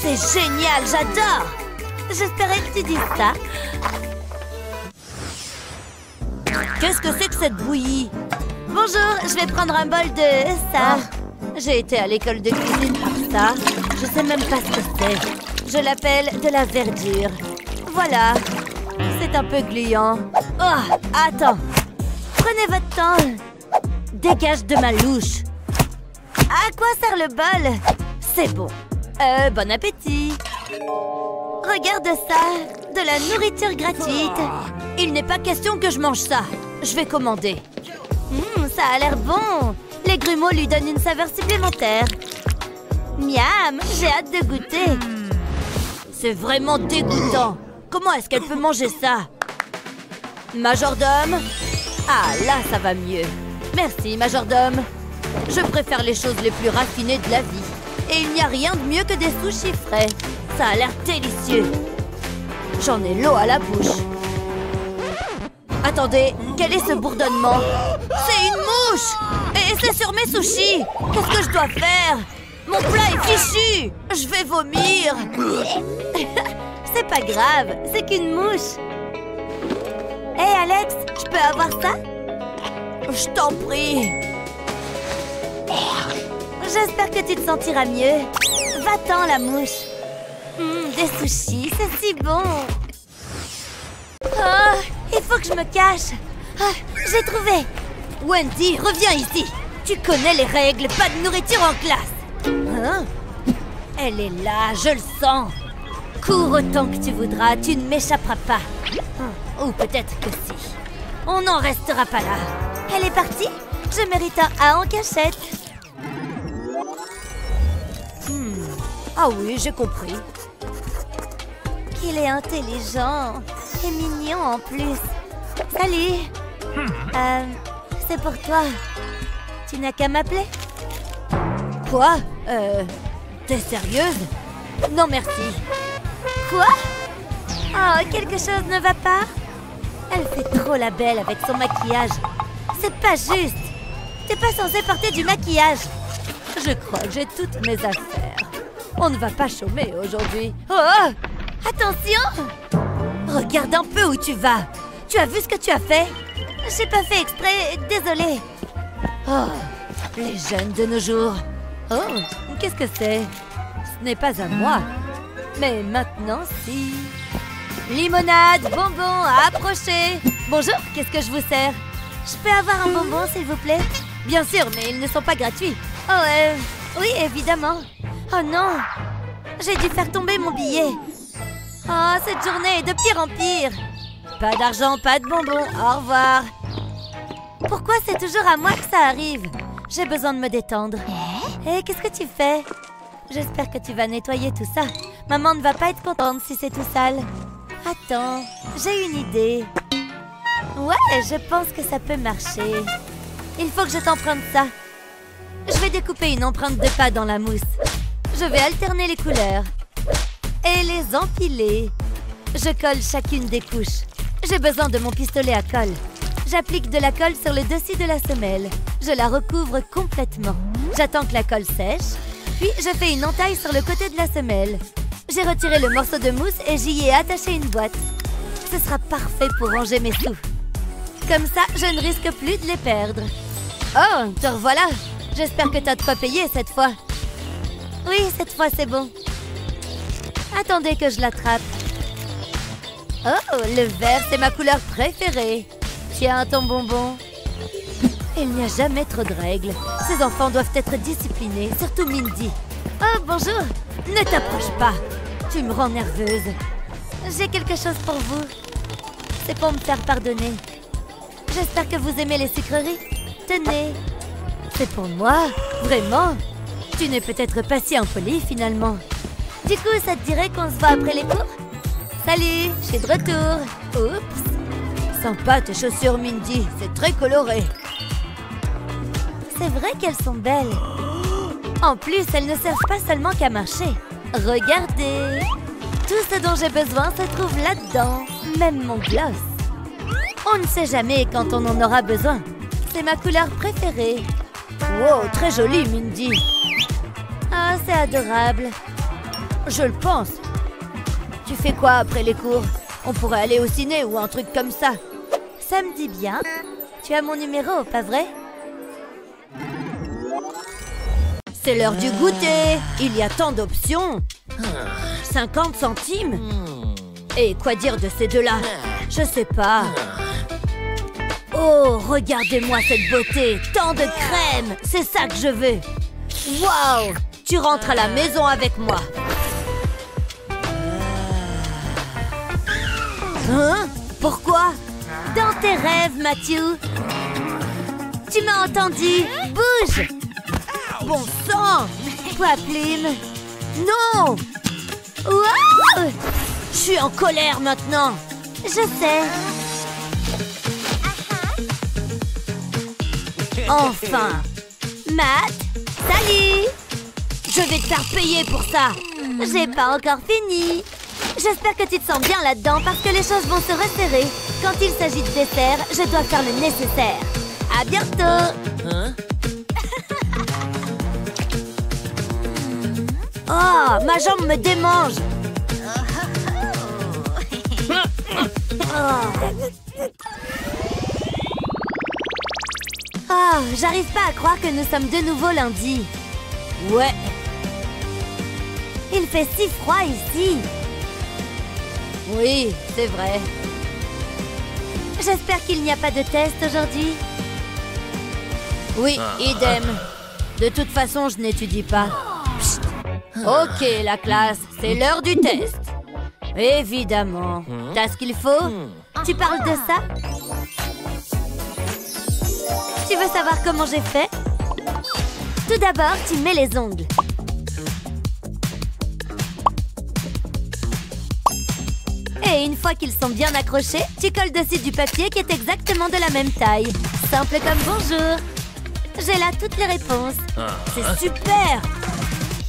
[SPEAKER 1] C'est génial, j'adore. J'espérais que tu dises ça. Qu'est-ce que c'est que cette bouillie? Bonjour, je vais prendre un bol de ça. J'ai été à l'école de cuisine pour ça. Je sais même pas ce que c'est. Je l'appelle de la verdure. Voilà. C'est un peu gluant. Oh, attends. Prenez votre temps. Dégage de ma louche. À quoi sert le bol? C'est bon. Bon appétit. Regarde ça. De la nourriture gratuite. Il n'est pas question que je mange ça. Je vais commander. Ça a l'air bon. Les grumeaux lui donnent une saveur supplémentaire. Miam, j'ai hâte de goûter. C'est vraiment dégoûtant. Comment est-ce qu'elle peut manger ça? Majordome? Ah, là, ça va mieux. Merci, majordome. Je préfère les choses les plus raffinées de la vie. Et il n'y a rien de mieux que des sushis frais. Ça a l'air délicieux. J'en ai l'eau à la bouche. Attendez, quel est ce bourdonnement? C'est une mouche! Et c'est sur mes sushis! Qu'est-ce que je dois faire? Mon plat est fichu! Je vais vomir! C'est pas grave, c'est qu'une mouche. Hé Alex, je peux avoir ça? Je t'en prie. J'espère que tu te sentiras mieux. Va-t'en la mouche. Des sushis, c'est si bon. Oh, il faut que je me cache. Oh, j'ai trouvé. Wendy, reviens ici. Tu connais les règles, pas de nourriture en classe. Hein? Elle est là, je le sens. Cours autant que tu voudras, tu ne m'échapperas pas. Ou peut-être que si. On n'en restera pas là. Elle est partie? Je mérite un A en cachette. Ah oui, j'ai compris. Qu'il est intelligent. Et mignon en plus. Salut. C'est pour toi. Tu n'as qu'à m'appeler? Quoi? T'es sérieuse? Non, merci. Quoi? Oh, quelque chose ne va pas? Elle fait trop la belle avec son maquillage. C'est pas juste. T'es pas censée porter du maquillage. Je crois que j'ai toutes mes affaires. On ne va pas chômer aujourd'hui. Oh! Attention! Regarde un peu où tu vas. Tu as vu ce que tu as fait? J'ai pas fait exprès, désolée. Oh, les jeunes de nos jours. Oh, qu'est-ce que c'est? Ce n'est pas à moi. Mais maintenant, si. Limonade, bonbons, approchez. Bonjour, qu'est-ce que je vous sers? Je peux avoir un bonbon, s'il vous plaît? Bien sûr, mais ils ne sont pas gratuits. Oh, oui, évidemment. Oh non, j'ai dû faire tomber mon billet. Oh, cette journée est de pire en pire. Pas d'argent, pas de bonbons, au revoir. Pourquoi c'est toujours à moi que ça arrive? J'ai besoin de me détendre. Hé, qu'est-ce que tu fais? J'espère que tu vas nettoyer tout ça. Maman ne va pas être contente si c'est tout sale. Attends, j'ai une idée. Ouais, je pense que ça peut marcher. Il faut que je t'emprunte ça. Je vais découper une empreinte de pas dans la mousse. Je vais alterner les couleurs. Et les empiler. Je colle chacune des couches. J'ai besoin de mon pistolet à colle. J'applique de la colle sur le dessus de la semelle. Je la recouvre complètement. J'attends que la colle sèche. Puis je fais une entaille sur le côté de la semelle. J'ai retiré le morceau de mousse et j'y ai attaché une boîte. Ce sera parfait pour ranger mes sous. Comme ça, je ne risque plus de les perdre. Oh, te revoilà. J'espère que t'as de quoi payer cette fois. Oui, cette fois c'est bon. Attendez que je l'attrape. Oh, le vert, c'est ma couleur préférée. Tiens, ton bonbon. Il n'y a jamais trop de règles. Ces enfants doivent être disciplinés, surtout Mindy. Oh, bonjour. Ne t'approche pas. Tu me rends nerveuse. J'ai quelque chose pour vous. C'est pour me faire pardonner. J'espère que vous aimez les sucreries. Tenez. C'est pour moi? Vraiment? Tu n'es peut-être pas si impoli finalement. Du coup, ça te dirait qu'on se voit après les cours? Salut, je suis de retour. Oups. Sympa tes chaussures, Mindy. C'est très coloré. C'est vrai qu'elles sont belles. En plus, elles ne servent pas seulement qu'à marcher. Regardez. Tout ce dont j'ai besoin se trouve là-dedans. Même mon gloss. On ne sait jamais quand on en aura besoin. C'est ma couleur préférée. Wow, très jolie, Mindy. Ah, c'est adorable. Je le pense. Tu fais quoi après les cours? On pourrait aller au ciné ou un truc comme ça. Ça me dit bien. Tu as mon numéro, pas vrai? C'est l'heure du goûter. Il y a tant d'options. 50 centimes? Et quoi dire de ces deux-là? Je sais pas. Oh, regardez-moi cette beauté. Tant de crème. C'est ça que je veux. Waouh! Tu rentres à la maison avec moi. Hein? Pourquoi? Dans tes rêves, Matthew. Tu m'as entendu? Bouge! Bon sang! Quoi, Plume? Non! Wow! Je suis en colère maintenant. Je sais. Enfin! Matt, salut! Je vais te faire payer pour ça. J'ai pas encore fini. J'espère que tu te sens bien là-dedans parce que les choses vont se resserrer. Quand il s'agit de dessert, je dois faire le nécessaire. À bientôt!
[SPEAKER 3] Hein?
[SPEAKER 1] Oh, ma jambe me démange. Oh, j'arrive pas à croire que nous sommes de nouveau lundi. Ouais. Il fait si froid ici. Oui, c'est vrai. J'espère qu'il n'y a pas de test aujourd'hui. Oui, idem. De toute façon, je n'étudie pas. Psst. Ok, la classe, c'est l'heure du test. Évidemment. T'as ce qu'il faut? Tu parles de ça? Tu veux savoir comment j'ai fait? Tout d'abord, tu mets les ongles. Et une fois qu'ils sont bien accrochés, tu colles dessus du papier qui est exactement de la même taille. Simple comme bonjour. J'ai là toutes les réponses. C'est super!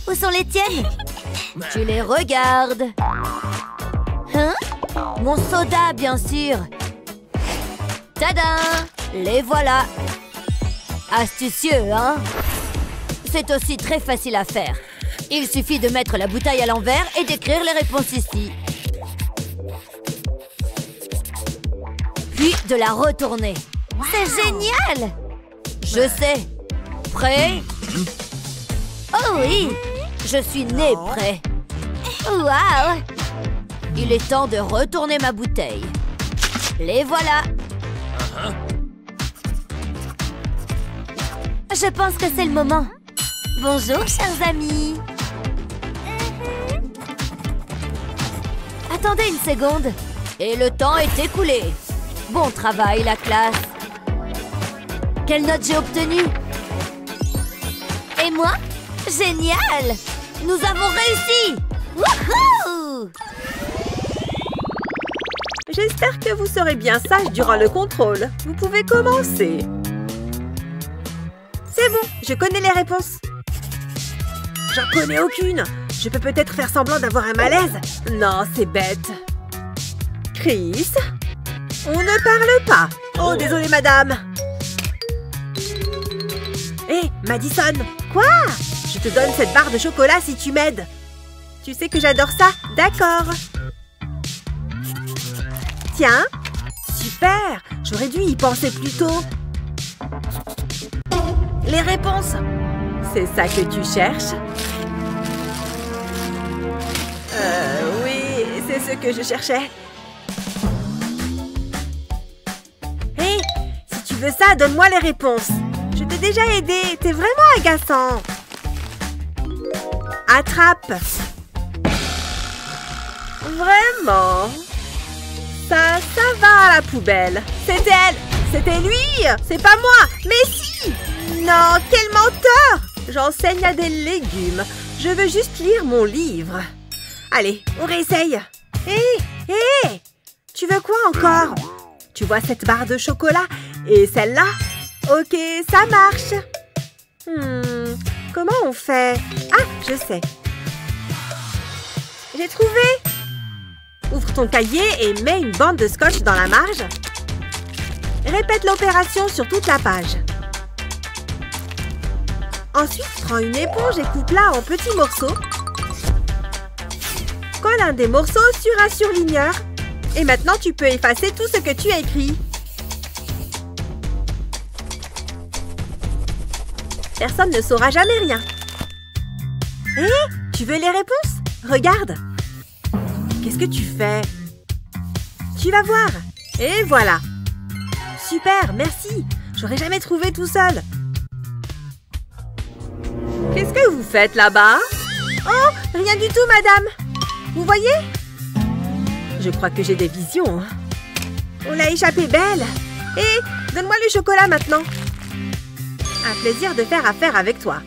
[SPEAKER 1] Où sont les tiennes? Tu les regardes. Hein? Mon soda, bien sûr. Tada! Les voilà. Astucieux, hein? C'est aussi très facile à faire. Il suffit de mettre la bouteille à l'envers et d'écrire les réponses ici. Puis de la retourner. C'est génial! Je sais. Prêt? Oh oui! Je suis né prêt. Waouh! Il est temps de retourner ma bouteille. Les voilà. Je pense que c'est le moment. Bonjour, chers amis. Attendez une seconde. Et le temps est écoulé. Bon travail, la classe. Quelle note j'ai obtenue? Et moi? Génial! Nous avons réussi! Wouhou!
[SPEAKER 2] J'espère que vous serez bien sage durant le contrôle. Vous pouvez commencer. C'est bon, je connais les réponses. J'en connais aucune. Je peux peut-être faire semblant d'avoir un malaise. Non, c'est bête. Chris? On ne parle pas. Oh, désolé, madame. Hé, Madison. Quoi? Je te donne cette barre de chocolat si tu m'aides. Tu sais que j'adore ça? D'accord. Tiens. Super. J'aurais dû y penser plus tôt. Les réponses. C'est ça que tu cherches? Oui, c'est ce que je cherchais. Hé, si tu veux ça, donne-moi les réponses. Je t'ai déjà aidé. T'es vraiment agaçant. Attrape. Vraiment? Ça va à la poubelle. C'est elle. C'était lui. C'est pas moi. Mais si. Non, quel menteur. J'enseigne à des légumes. Je veux juste lire mon livre. Allez, on réessaye. Hé, tu veux quoi encore? Tu vois cette barre de chocolat et celle-là? Ok, ça marche. Comment on fait? Ah, je sais. J'ai trouvé. Ouvre ton cahier et mets une bande de scotch dans la marge. Répète l'opération sur toute la page. Ensuite, prends une éponge et coupe-la en petits morceaux. Colle un des morceaux sur un surligneur. Et maintenant, tu peux effacer tout ce que tu as écrit. Personne ne saura jamais rien. Hé, tu veux les réponses? Regarde. Qu'est-ce que tu fais? Tu vas voir. Et voilà. Super, merci. J'aurais jamais trouvé tout seul. Qu'est-ce que vous faites là-bas? Oh, rien du tout, madame. Vous voyez? Je crois que j'ai des visions. On l'a échappé belle. Hé, donne-moi le chocolat maintenant. Un plaisir de faire affaire avec toi.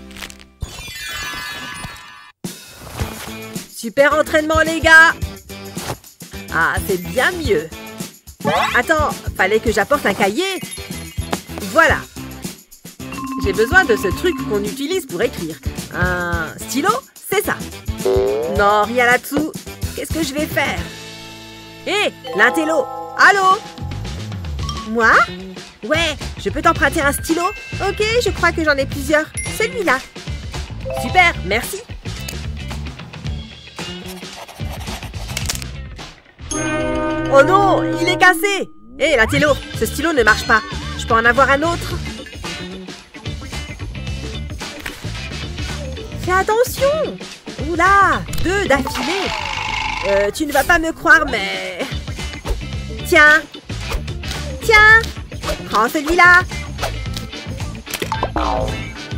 [SPEAKER 2] Super entraînement, les gars. Ah, c'est bien mieux. Attends, fallait que j'apporte un cahier. Voilà. J'ai besoin de ce truc qu'on utilise pour écrire. Un stylo, c'est ça. Non, rien là-dessous. Qu'est-ce que je vais faire? Hé, l'intello. Allô? Moi? Ouais, je peux t'emprunter un stylo? Ok, je crois que j'en ai plusieurs. Celui-là. Super, merci. Oh non, il est cassé. Hé, l'intello, ce stylo ne marche pas. Je peux en avoir un autre? Fais attention. Oula, 2 d'affilée. Tu ne vas pas me croire, mais... Tiens. Tiens. Prends celui-là.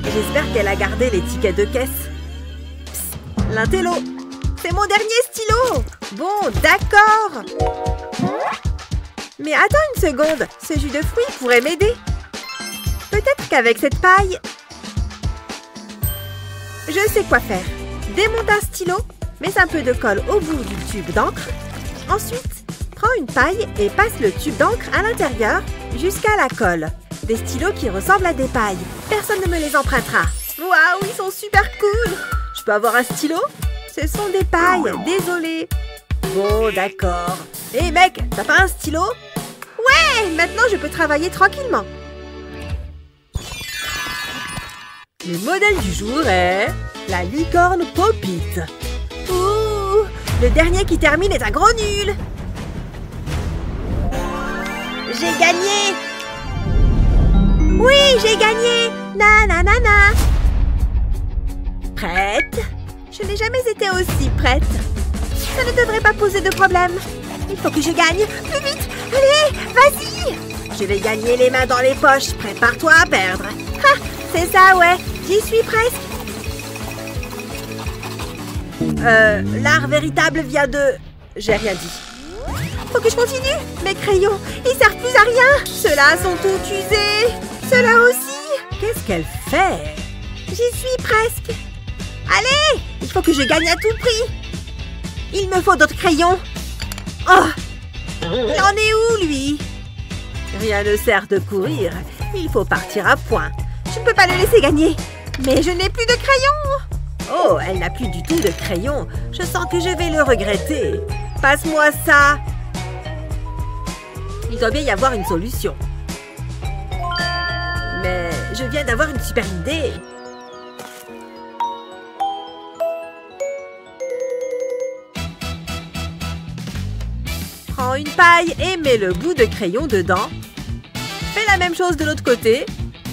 [SPEAKER 2] J'espère qu'elle a gardé les tickets de caisse. Psst, l'intello. C'est mon dernier stylo. Bon, d'accord. Mais attends une seconde. Ce jus de fruits pourrait m'aider. Peut-être qu'avec cette paille... Je sais quoi faire. Démonte un stylo, mets un peu de colle au bout du tube d'encre. Ensuite, prends une paille et passe le tube d'encre à l'intérieur jusqu'à la colle. Des stylos qui ressemblent à des pailles. Personne ne me les empruntera. Waouh, ils sont super cool. Je peux avoir un stylo? Ce sont des pailles, désolé. Bon, d'accord. Hé mec, t'as pas un stylo? Ouais, maintenant je peux travailler tranquillement. Le modèle du jour est la licorne Pop-It. Ouh, le dernier qui termine est un gros nul. J'ai gagné. Oui, j'ai gagné. Na na na na. Prête? Je n'ai jamais été aussi prête. Ça ne devrait pas poser de problème. Il faut que je gagne. Plus vite. Allez, vas-y. Je vais gagner les mains dans les poches. Prépare-toi à perdre. Ha, c'est ça, ouais. J'y suis presque. L'art véritable vient de... J'ai rien dit. Faut que je continue. Mes crayons, ils servent plus à rien. Ceux-là sont tous usés. Ceux-là aussi. Qu'est-ce qu'elle fait? J'y suis presque. Allez, il faut que je gagne à tout prix. Il me faut d'autres crayons. Oh, il en est où, lui? Rien ne sert de courir. Il faut partir à point. Je ne peux pas le laisser gagner. Mais je n'ai plus de crayons. Oh, elle n'a plus du tout de crayon. Je sens que je vais le regretter. Passe-moi ça. Il doit bien y avoir une solution. Mais je viens d'avoir une super idée. Prends une paille et mets le bout de crayon dedans. Fais la même chose de l'autre côté.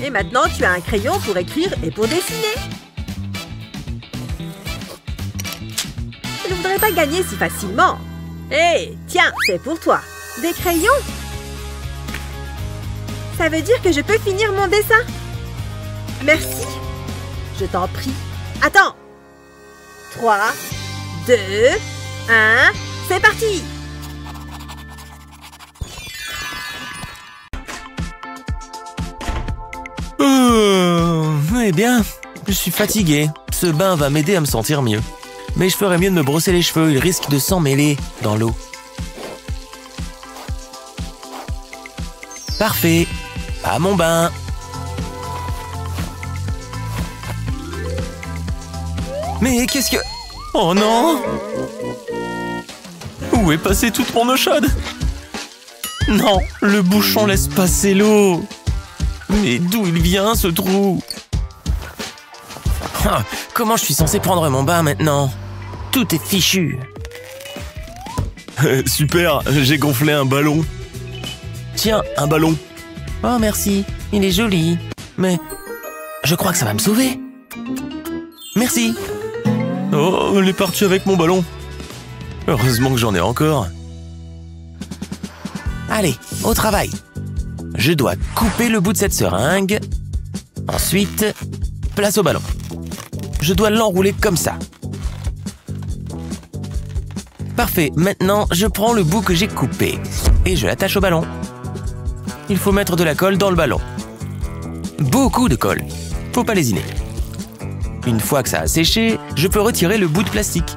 [SPEAKER 2] Et maintenant, tu as un crayon pour écrire et pour dessiner. Je ne voudrais pas gagner si facilement. Hé, tiens, c'est pour toi. Des crayons? Ça veut dire que je peux finir mon dessin. Merci. Je t'en prie. Attends. 3, 2, 1, c'est parti.
[SPEAKER 3] Eh bien, je suis fatigué. Ce bain va m'aider à me sentir mieux. Mais je ferais mieux de me brosser les cheveux, ils risquent de s'emmêler dans l'eau. Parfait. À mon bain. Mais qu'est-ce que... Oh non! Où est passée toute mon eau chaude? Non, le bouchon laisse passer l'eau. Mais d'où il vient, ce trou? Ah, comment je suis censé prendre mon bain maintenant? Tout est fichu. Super, j'ai gonflé un ballon. Tiens, un ballon. Oh merci, il est joli. Mais je crois que ça va me sauver. Merci. Oh, elle est partie avec mon ballon. Heureusement que j'en ai encore. Allez, au travail. Je dois couper le bout de cette seringue. Ensuite, place au ballon. Je dois l'enrouler comme ça. Parfait, maintenant je prends le bout que j'ai coupé et je l'attache au ballon. Il faut mettre de la colle dans le ballon. Beaucoup de colle, faut pas lésiner. Une fois que ça a séché, je peux retirer le bout de plastique.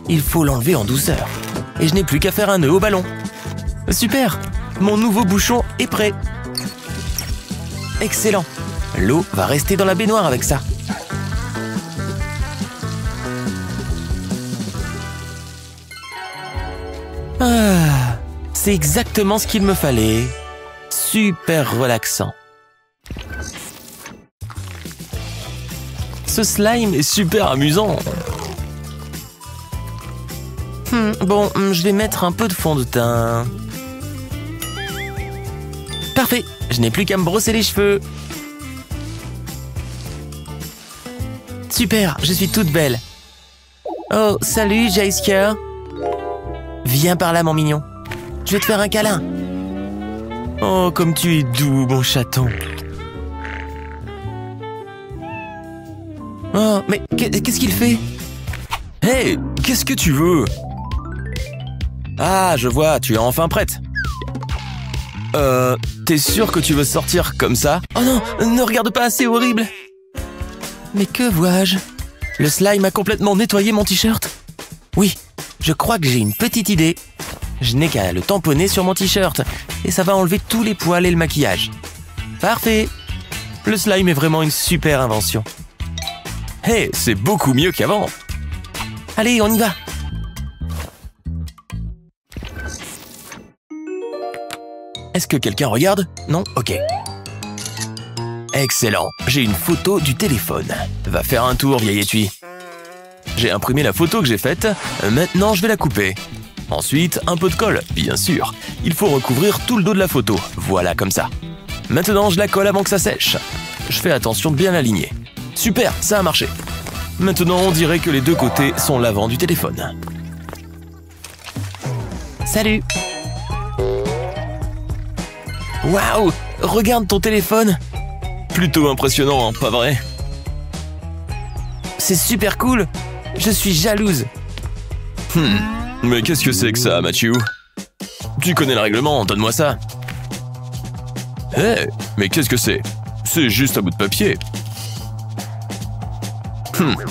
[SPEAKER 3] Il faut l'enlever en douceur. Et je n'ai plus qu'à faire un nœud au ballon. Super, mon nouveau bouchon est prêt. Excellent, l'eau va rester dans la baignoire avec ça. Ah, c'est exactement ce qu'il me fallait. Super relaxant. Ce slime est super amusant. Bon, je vais mettre un peu de fond de teint. Parfait, je n'ai plus qu'à me brosser les cheveux. Super, je suis toute belle. Oh, salut, Jaisker. Viens par là, mon mignon. Je vais te faire un câlin. Oh, comme tu es doux, mon chaton. Oh, mais qu'est-ce qu'il fait? Hey, qu'est-ce que tu veux? Ah, je vois, tu es enfin prête. T'es sûr que tu veux sortir comme ça? Oh non, ne regarde pas, c'est horrible. Mais que vois-je? Le slime a complètement nettoyé mon t-shirt. Oui, je crois que j'ai une petite idée. Je n'ai qu'à le tamponner sur mon t-shirt et ça va enlever tous les poils et le maquillage. Parfait. Le slime est vraiment une super invention. Hey, c'est beaucoup mieux qu'avant. Allez, on y va. Est-ce que quelqu'un regarde? Non? Ok. Excellent, j'ai une photo du téléphone. Va faire un tour, vieille étui. J'ai imprimé la photo que j'ai faite, maintenant je vais la couper. Ensuite, un peu de colle, bien sûr. Il faut recouvrir tout le dos de la photo, voilà comme ça. Maintenant, je la colle avant que ça sèche. Je fais attention de bien l'aligner. Super, ça a marché. Maintenant, on dirait que les deux côtés sont l'avant du téléphone. Salut! Waouh! Regarde ton téléphone! Plutôt impressionnant, hein, pas vrai? C'est super cool! Je suis jalouse! Mais qu'est-ce que c'est que ça, Matthew? Tu connais le règlement, donne-moi ça! Hé! Mais qu'est-ce que c'est? C'est juste un bout de papier!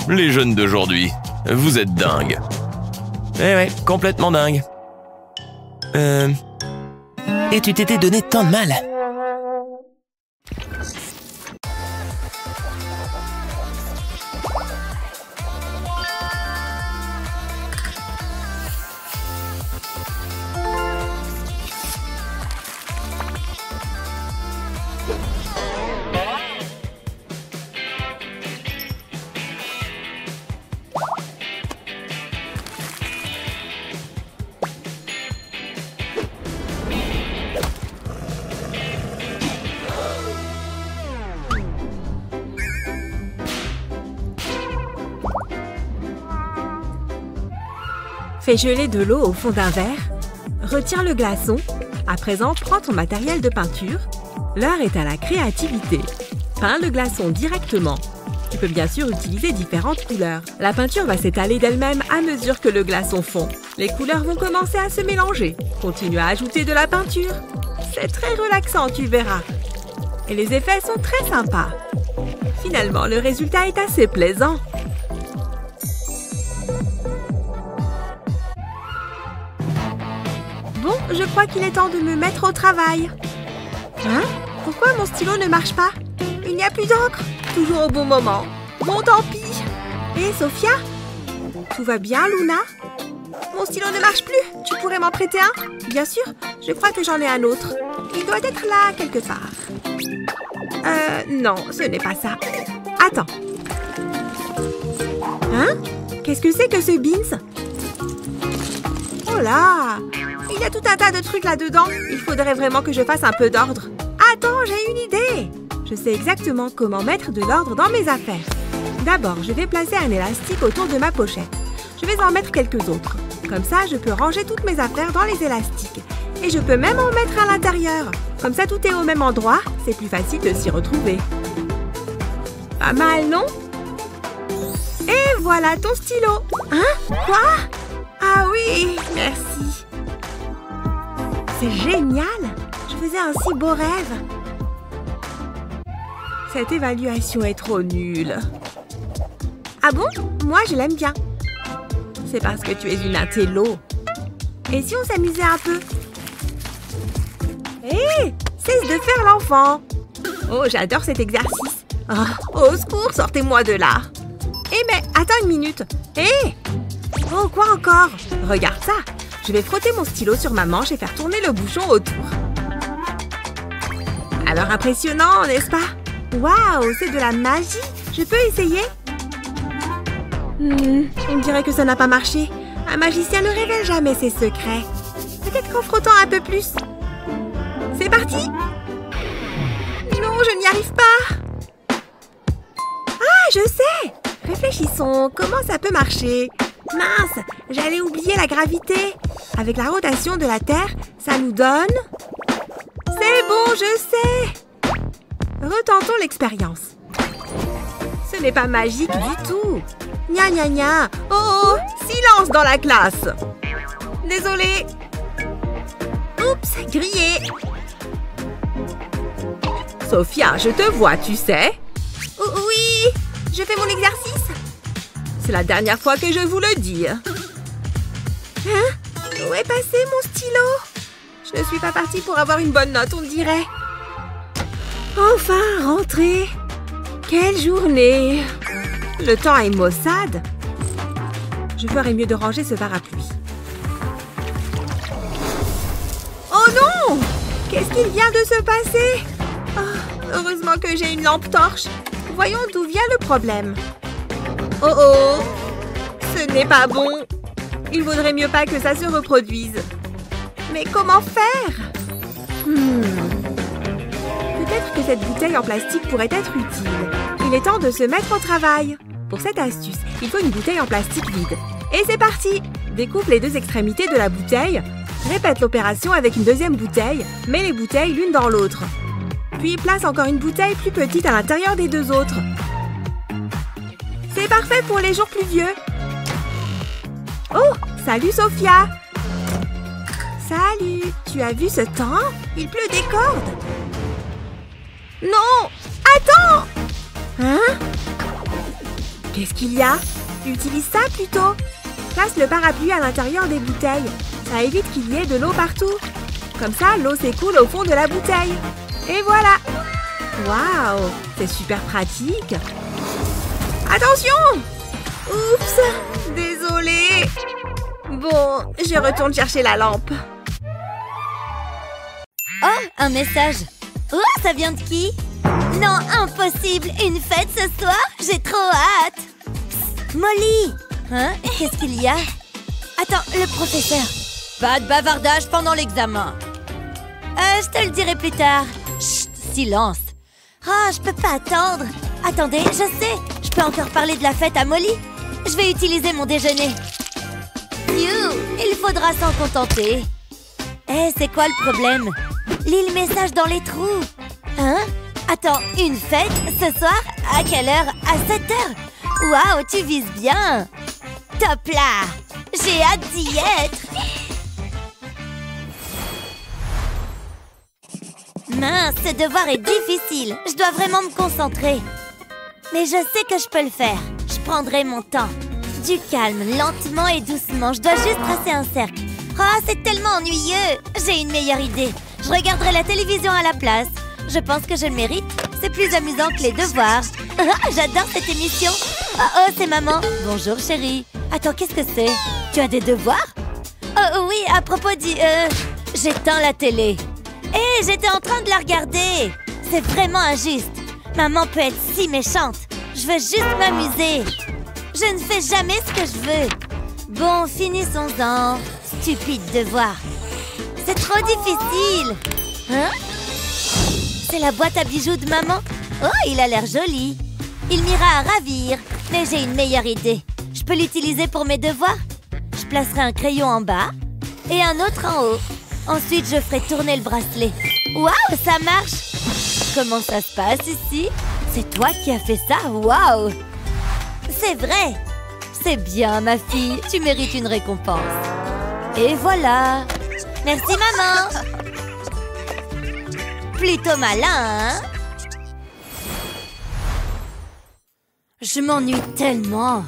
[SPEAKER 3] Les jeunes d'aujourd'hui, vous êtes dingues! Eh ouais, complètement dingue! Et tu t'étais donné tant de mal!
[SPEAKER 2] Fais geler de l'eau au fond d'un verre. Retire le glaçon. À présent, prends ton matériel de peinture. L'heure est à la créativité. Peins le glaçon directement. Tu peux bien sûr utiliser différentes couleurs. La peinture va s'étaler d'elle-même à mesure que le glaçon fond. Les couleurs vont commencer à se mélanger. Continue à ajouter de la peinture. C'est très relaxant, tu verras. Et les effets sont très sympas. Finalement, le résultat est assez plaisant. Bon, je crois qu'il est temps de me mettre au travail. Hein? Pourquoi mon stylo ne marche pas? Il n'y a plus d'encre. Toujours au bon moment. Bon, tant pis. Hé, Sophia? Tout va bien, Luna? Mon stylo ne marche plus. Tu pourrais m'en prêter un? Bien sûr, je crois que j'en ai un autre. Il doit être là, quelque part. Non, ce n'est pas ça. Attends. Hein? Qu'est-ce que c'est que ce Beans? Oh là! Il y a tout un tas de trucs là-dedans. Il faudrait vraiment que je fasse un peu d'ordre. Attends, j'ai une idée! Je sais exactement comment mettre de l'ordre dans mes affaires. D'abord, je vais placer un élastique autour de ma pochette. Je vais en mettre quelques autres. Comme ça, je peux ranger toutes mes affaires dans les élastiques. Et je peux même en mettre à l'intérieur. Comme ça, tout est au même endroit. C'est plus facile de s'y retrouver. Pas mal, non? Et voilà ton stylo. Hein? Quoi? Ah oui, merci. C'est génial. Je faisais un si beau rêve. Cette évaluation est trop nulle. Ah bon? Moi, je l'aime bien. C'est parce que tu es une intello. Et si on s'amusait un peu? Hé! Cesse de faire l'enfant. Oh, j'adore cet exercice. Oh, au secours, sortez-moi de là. Mais attends une minute. Oh, quoi encore? Regarde ça. Je vais frotter mon stylo sur ma manche et faire tourner le bouchon autour. Alors impressionnant, n'est-ce pas? Waouh, c'est de la magie. Je peux essayer? On dirait que ça n'a pas marché. Un magicien ne révèle jamais ses secrets. Peut-être qu'en frottant un peu plus. C'est parti! Non, je n'y arrive pas. Ah, je sais! Réfléchissons, comment ça peut marcher? Mince, j'allais oublier la gravité. Avec la rotation de la Terre, ça nous donne... C'est bon, je sais! Retentons l'expérience. Ce n'est pas magique du tout. Gna gna gna. Oh, silence dans la classe. Désolée. Oups, grillé. Sophia, je te vois, tu sais. Oui, je fais mon exercice. C'est la dernière fois que je vous le dis. Hein? Où est passé mon stylo? Je ne suis pas partie pour avoir une bonne note, on dirait. Enfin, rentrée. Quelle journée. Le temps est maussade. Je ferais mieux de ranger ce parapluie. Oh non! Qu'est-ce qu'il vient de se passer? Oh, heureusement que j'ai une lampe torche. Voyons d'où vient le problème. Oh oh! Ce n'est pas bon. Il vaudrait mieux pas que ça se reproduise. Mais comment faire? Peut-être que cette bouteille en plastique pourrait être utile. Il est temps de se mettre au travail. Pour cette astuce, il faut une bouteille en plastique vide. Et c'est parti! Découpe les deux extrémités de la bouteille. Répète l'opération avec une deuxième bouteille. Mets les bouteilles l'une dans l'autre. Puis place encore une bouteille plus petite à l'intérieur des deux autres. C'est parfait pour les jours pluvieux. Oh! Salut Sophia! Salut! Tu as vu ce temps? Il pleut des cordes! Non! Attends! Hein? Qu'est-ce qu'il y a? Utilise ça plutôt! Place le parapluie à l'intérieur des bouteilles. Ça évite qu'il y ait de l'eau partout. Comme ça, l'eau s'écoule au fond de la bouteille. Et voilà! Waouh! C'est super pratique! Attention! Oups! Désolée! Bon, je retourne chercher la lampe.
[SPEAKER 1] Oh, un message. Oh, ça vient de qui? Non, impossible! Une fête ce soir? J'ai trop hâte! Psst, Molly! Hein? Qu'est-ce qu'il y a? Attends, le professeur. Pas de bavardage pendant l'examen. Je te le dirai plus tard. Chut, silence. Oh, je peux pas attendre. Attendez, je sais. Je peux encore parler de la fête à Molly. Je vais utiliser mon déjeuner. Il faudra s'en contenter. C'est quoi le problème? Lis le message dans les trous. Hein? Attends, une fête ce soir? À quelle heure? À 7 heures? Waouh, tu vises bien. Top là. J'ai hâte d'y être. Mince, ce devoir est difficile. Je dois vraiment me concentrer. Mais je sais que je peux le faire. Je prendrai mon temps. Du calme, lentement et doucement. Je dois juste tracer un cercle. Oh, c'est tellement ennuyeux. J'ai une meilleure idée. Je regarderai la télévision à la place. Je pense que je le mérite. C'est plus amusant que les devoirs. J'adore cette émission. Oh, c'est maman. Bonjour, chérie. Attends, qu'est-ce que c'est? Tu as des devoirs? Oh, oui, à propos du... J'éteins la télé. J'étais en train de la regarder. C'est vraiment injuste. Maman peut être si méchante. Je veux juste m'amuser. Je ne fais jamais ce que je veux. Bon, finissons-en. Stupide devoir. C'est trop difficile. Hein? C'est la boîte à bijoux de maman. Oh, il a l'air joli. Il m'ira à ravir. Mais j'ai une meilleure idée. Je peux l'utiliser pour mes devoirs. Je placerai un crayon en bas et un autre en haut. Ensuite, je ferai tourner le bracelet. Waouh, ça marche! Comment ça se passe ici? C'est toi qui as fait ça? Waouh! C'est vrai! C'est bien, ma fille. Tu mérites une récompense. Et voilà! Merci, maman! Plutôt malin, hein? Je m'ennuie tellement.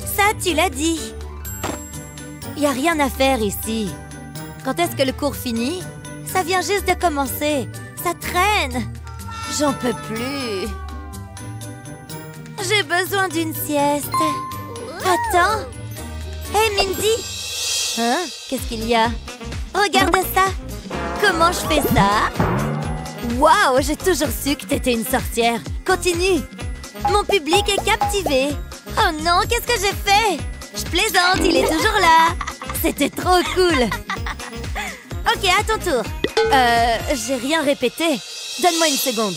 [SPEAKER 1] Ça, tu l'as dit. Y a rien à faire ici. Quand est-ce que le cours finit? Ça vient juste de commencer. Ça traîne. J'en peux plus. J'ai besoin d'une sieste. Attends. Hé, Mindy. Hein? Qu'est-ce qu'il y a? Regarde ça. Comment je fais ça? Waouh, j'ai toujours su que t'étais une sorcière. Continue. Mon public est captivé. Oh non, qu'est-ce que j'ai fait? Je plaisante, il est toujours là. C'était trop cool. Ok, à ton tour. J'ai rien répété. Donne-moi une seconde.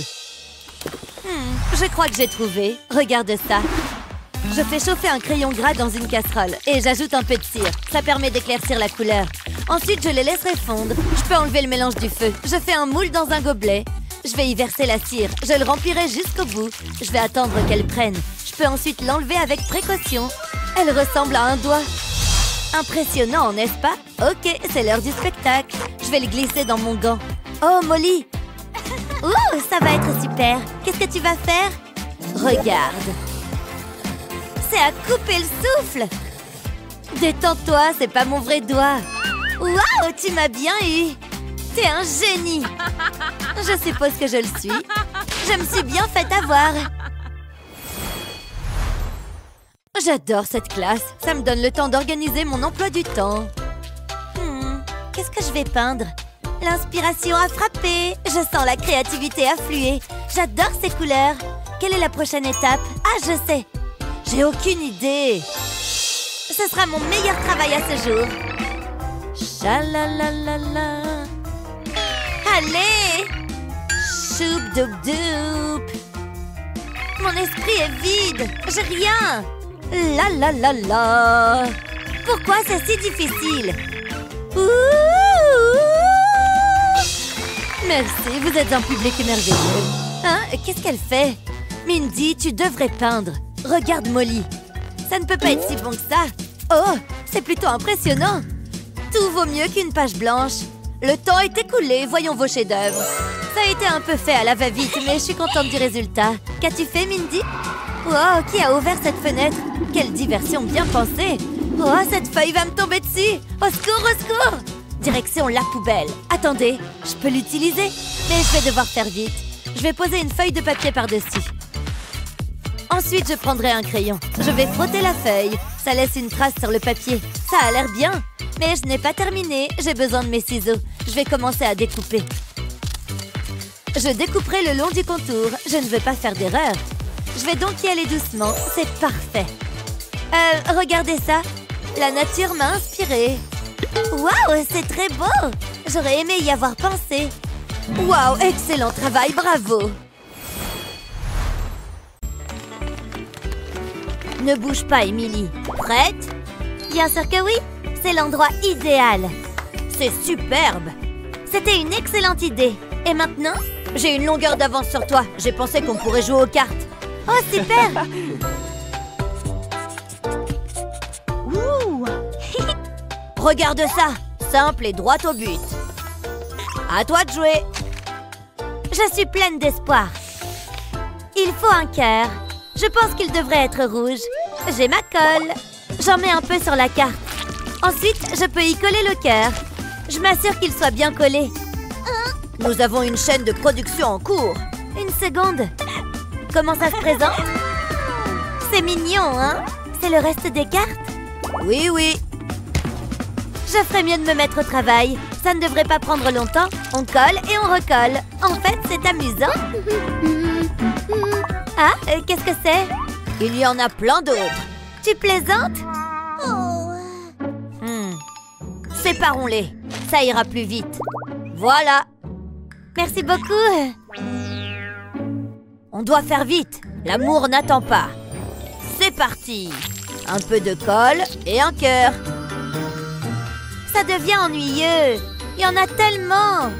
[SPEAKER 1] Je crois que j'ai trouvé. Regarde ça. Je fais chauffer un crayon gras dans une casserole et j'ajoute un peu de cire. Ça permet d'éclaircir la couleur. Ensuite, je les laisserai fondre. Je peux enlever le mélange du feu. Je fais un moule dans un gobelet. Je vais y verser la cire. Je le remplirai jusqu'au bout. Je vais attendre qu'elle prenne. Je peux ensuite l'enlever avec précaution. Elle ressemble à un doigt. Impressionnant, n'est-ce pas? Ok, c'est l'heure du spectacle. Je vais le glisser dans mon gant. Oh, Molly! Ouh, ça va être super. Qu'est-ce que tu vas faire? Regarde. C'est à couper le souffle. Détends-toi, c'est pas mon vrai doigt. Waouh, tu m'as bien eu. T'es un génie. Je suppose que je le suis. Je me suis bien fait avoir. J'adore cette classe. Ça me donne le temps d'organiser mon emploi du temps. Qu'est-ce que je vais peindre? L'inspiration a frappé. Je sens la créativité affluer. J'adore ces couleurs. Quelle est la prochaine étape? Ah, je sais. J'ai aucune idée. Ce sera mon meilleur travail à ce jour. Chalalalala. Allez! Choup-doup-doup. Mon esprit est vide. J'ai rien. La la la la. Pourquoi c'est si difficile? Ouh. Merci, vous êtes un public merveilleux. Hein? Qu'est-ce qu'elle fait? Mindy, tu devrais peindre. Regarde Molly. Ça ne peut pas être si bon que ça. Oh, c'est plutôt impressionnant. Tout vaut mieux qu'une page blanche. Le temps est écoulé, voyons vos chefs-d'œuvre. Ça a été un peu fait à la va-vite, mais je suis contente du résultat. Qu'as-tu fait, Mindy? Oh, qui a ouvert cette fenêtre? Quelle diversion bien pensée! Oh, cette feuille va me tomber dessus! Au secours, au secours! Direction la poubelle. Attendez, je peux l'utiliser? Mais je vais devoir faire vite. Je vais poser une feuille de papier par-dessus. Ensuite, je prendrai un crayon. Je vais frotter la feuille. Ça laisse une trace sur le papier. Ça a l'air bien. Mais je n'ai pas terminé. J'ai besoin de mes ciseaux. Je vais commencer à découper. Je découperai le long du contour. Je ne veux pas faire d'erreur. Je vais donc y aller doucement. C'est parfait. Regardez ça. La nature m'a inspirée. Waouh, c'est très beau. J'aurais aimé y avoir pensé. Waouh, excellent travail, bravo. Ne bouge pas, Emily. Prête? Bien sûr que oui. C'est l'endroit idéal. C'est superbe. C'était une excellente idée. Et maintenant? J'ai une longueur d'avance sur toi. J'ai pensé qu'on pourrait jouer aux cartes. Oh, super! Regarde ça. Simple et droit au but. À toi de jouer. Je suis pleine d'espoir. Il faut un cœur. Je pense qu'il devrait être rouge. J'ai ma colle. J'en mets un peu sur la carte. Ensuite, je peux y coller le cœur. Je m'assure qu'il soit bien collé. Nous avons une chaîne de production en cours. Une seconde. Comment ça se présente? C'est mignon, hein? C'est le reste des cartes? Oui, oui. Je ferais mieux de me mettre au travail. Ça ne devrait pas prendre longtemps. On colle et on recolle. En fait, c'est amusant. Ah, qu'est-ce que c'est? Il y en a plein d'autres. Tu plaisantes? Séparons-les. Ça ira plus vite. Voilà. Merci beaucoup. On doit faire vite. L'amour n'attend pas. C'est parti. Un peu de colle et un cœur. Ça devient ennuyeux. Il y en a tellement.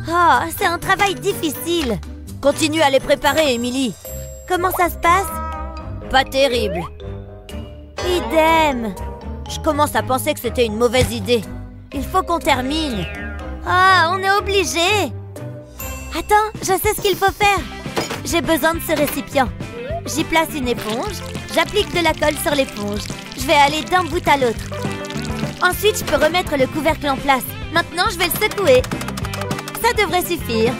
[SPEAKER 1] Oh, c'est un travail difficile. Continue à les préparer, Emily. Comment ça se passe? Pas terrible. Idem. Je commence à penser que c'était une mauvaise idée. Il faut qu'on termine. Ah, on est obligé. Attends, je sais ce qu'il faut faire. J'ai besoin de ce récipient. J'y place une éponge. J'applique de la colle sur l'éponge. Je vais aller d'un bout à l'autre. Ensuite, je peux remettre le couvercle en place. Maintenant, je vais le secouer. Ça devrait suffire.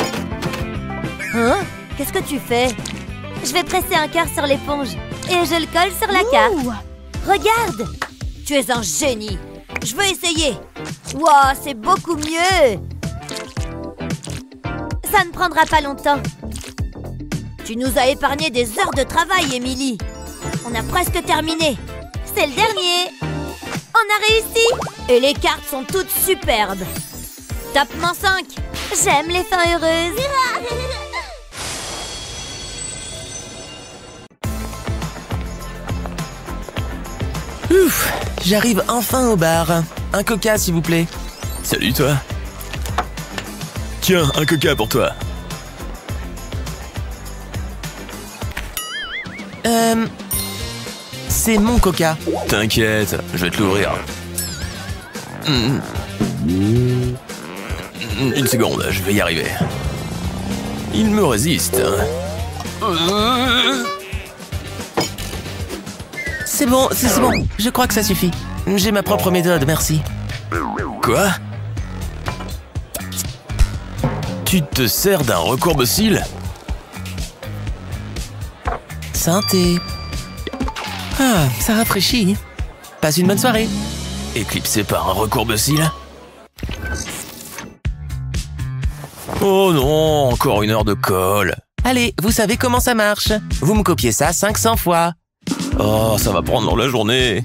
[SPEAKER 1] Hein? Qu'est-ce que tu fais? Je vais presser un cœur sur l'éponge. Et je le colle sur la carte. Regarde! Tu es un génie. Je veux essayer. Wow, c'est beaucoup mieux. Ça ne prendra pas longtemps. Tu nous as épargné des heures de travail, Emily. On a presque terminé. C'est le dernier. On a réussi. Et les cartes sont toutes superbes. Tapement 5. J'aime les fins heureuses.
[SPEAKER 3] Ouf, j'arrive enfin au bar. Un coca, s'il vous plaît. Salut, toi. Tiens, un coca pour toi. C'est mon coca. T'inquiète, je vais te l'ouvrir. Une seconde, je vais y arriver. Il me résiste. C'est bon, c'est bon. Je crois que ça suffit. J'ai ma propre méthode, merci. Quoi? Tu te sers d'un recourbe-cils? Santé. Ah, ça rafraîchit. Passe une bonne soirée. Éclipsé par un recourbe-cils? Oh non, encore une heure de colle. Allez, vous savez comment ça marche. Vous me copiez ça 500 fois. Oh, ça va prendre la journée.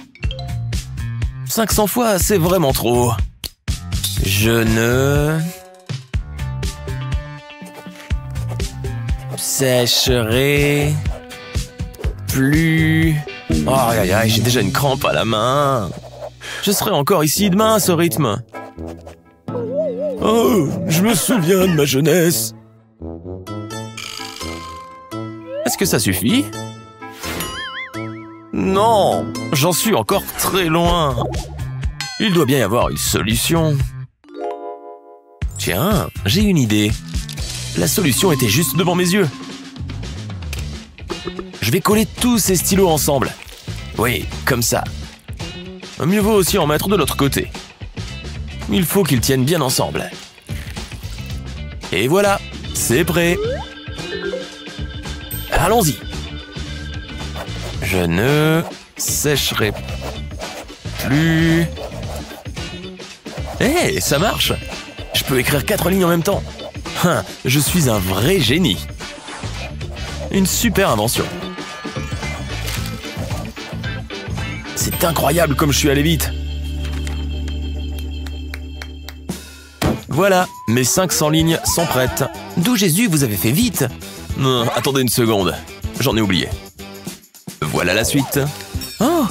[SPEAKER 3] 500 fois, c'est vraiment trop. Je ne... sécherai... plus... Oh, aïe, aïe, j'ai déjà une crampe à la main. Je serai encore ici demain à ce rythme. Oh, je me souviens de ma jeunesse. Est-ce que ça suffit? Non, j'en suis encore très loin. Il doit bien y avoir une solution. Tiens, j'ai une idée. La solution était juste devant mes yeux. Je vais coller tous ces stylos ensemble. Oui, comme ça. Mieux vaut aussi en mettre de l'autre côté. Il faut qu'ils tiennent bien ensemble. Et voilà, c'est prêt. Allons-y. Je ne sécherai plus. Hé, ça marche. Je peux écrire 4 lignes en même temps. Je suis un vrai génie. Une super invention. C'est incroyable comme je suis allé vite. Voilà, mes 500 lignes sont prêtes. D'où Jésus, vous avez fait vite. Non, attendez une seconde, j'en ai oublié. Voilà la suite. Oh,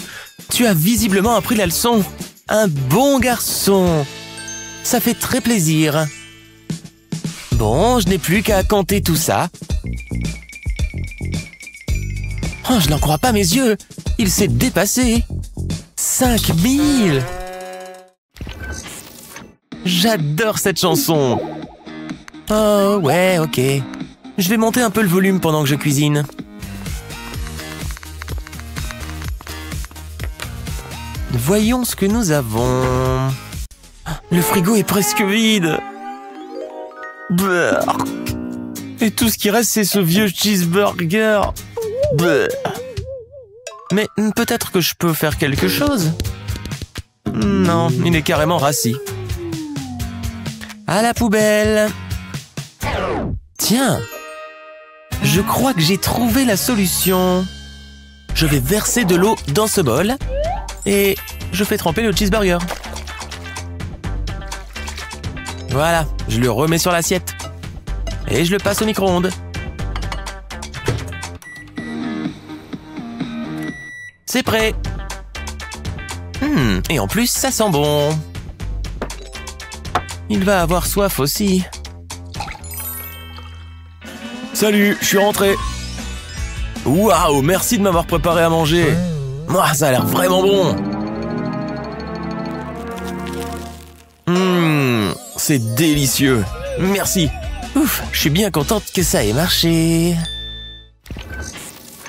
[SPEAKER 3] tu as visiblement appris la leçon. Un bon garçon. Ça fait très plaisir. Bon, je n'ai plus qu'à compter tout ça. Oh, je n'en crois pas mes yeux. Il s'est dépassé. 5000. J'adore cette chanson. Oh, ouais, ok. Je vais monter un peu le volume pendant que je cuisine. Voyons ce que nous avons. Le frigo est presque vide. Brrr. Et tout ce qui reste, c'est ce vieux cheeseburger. Brrr. Mais peut-être que je peux faire quelque chose. Non, il est carrément rassis. À la poubelle. Tiens, je crois que j'ai trouvé la solution. je vais verser de l'eau dans ce bol et je fais tremper le cheeseburger. Voilà, je le remets sur l'assiette. Et je le passe au micro-ondes. C'est prêt. Et en plus, ça sent bon. Il va avoir soif aussi. Salut, je suis rentré. Waouh, merci de m'avoir préparé à manger. Moi, ça a l'air vraiment bon. C'est délicieux. Merci. Ouf, je suis bien contente que ça ait marché.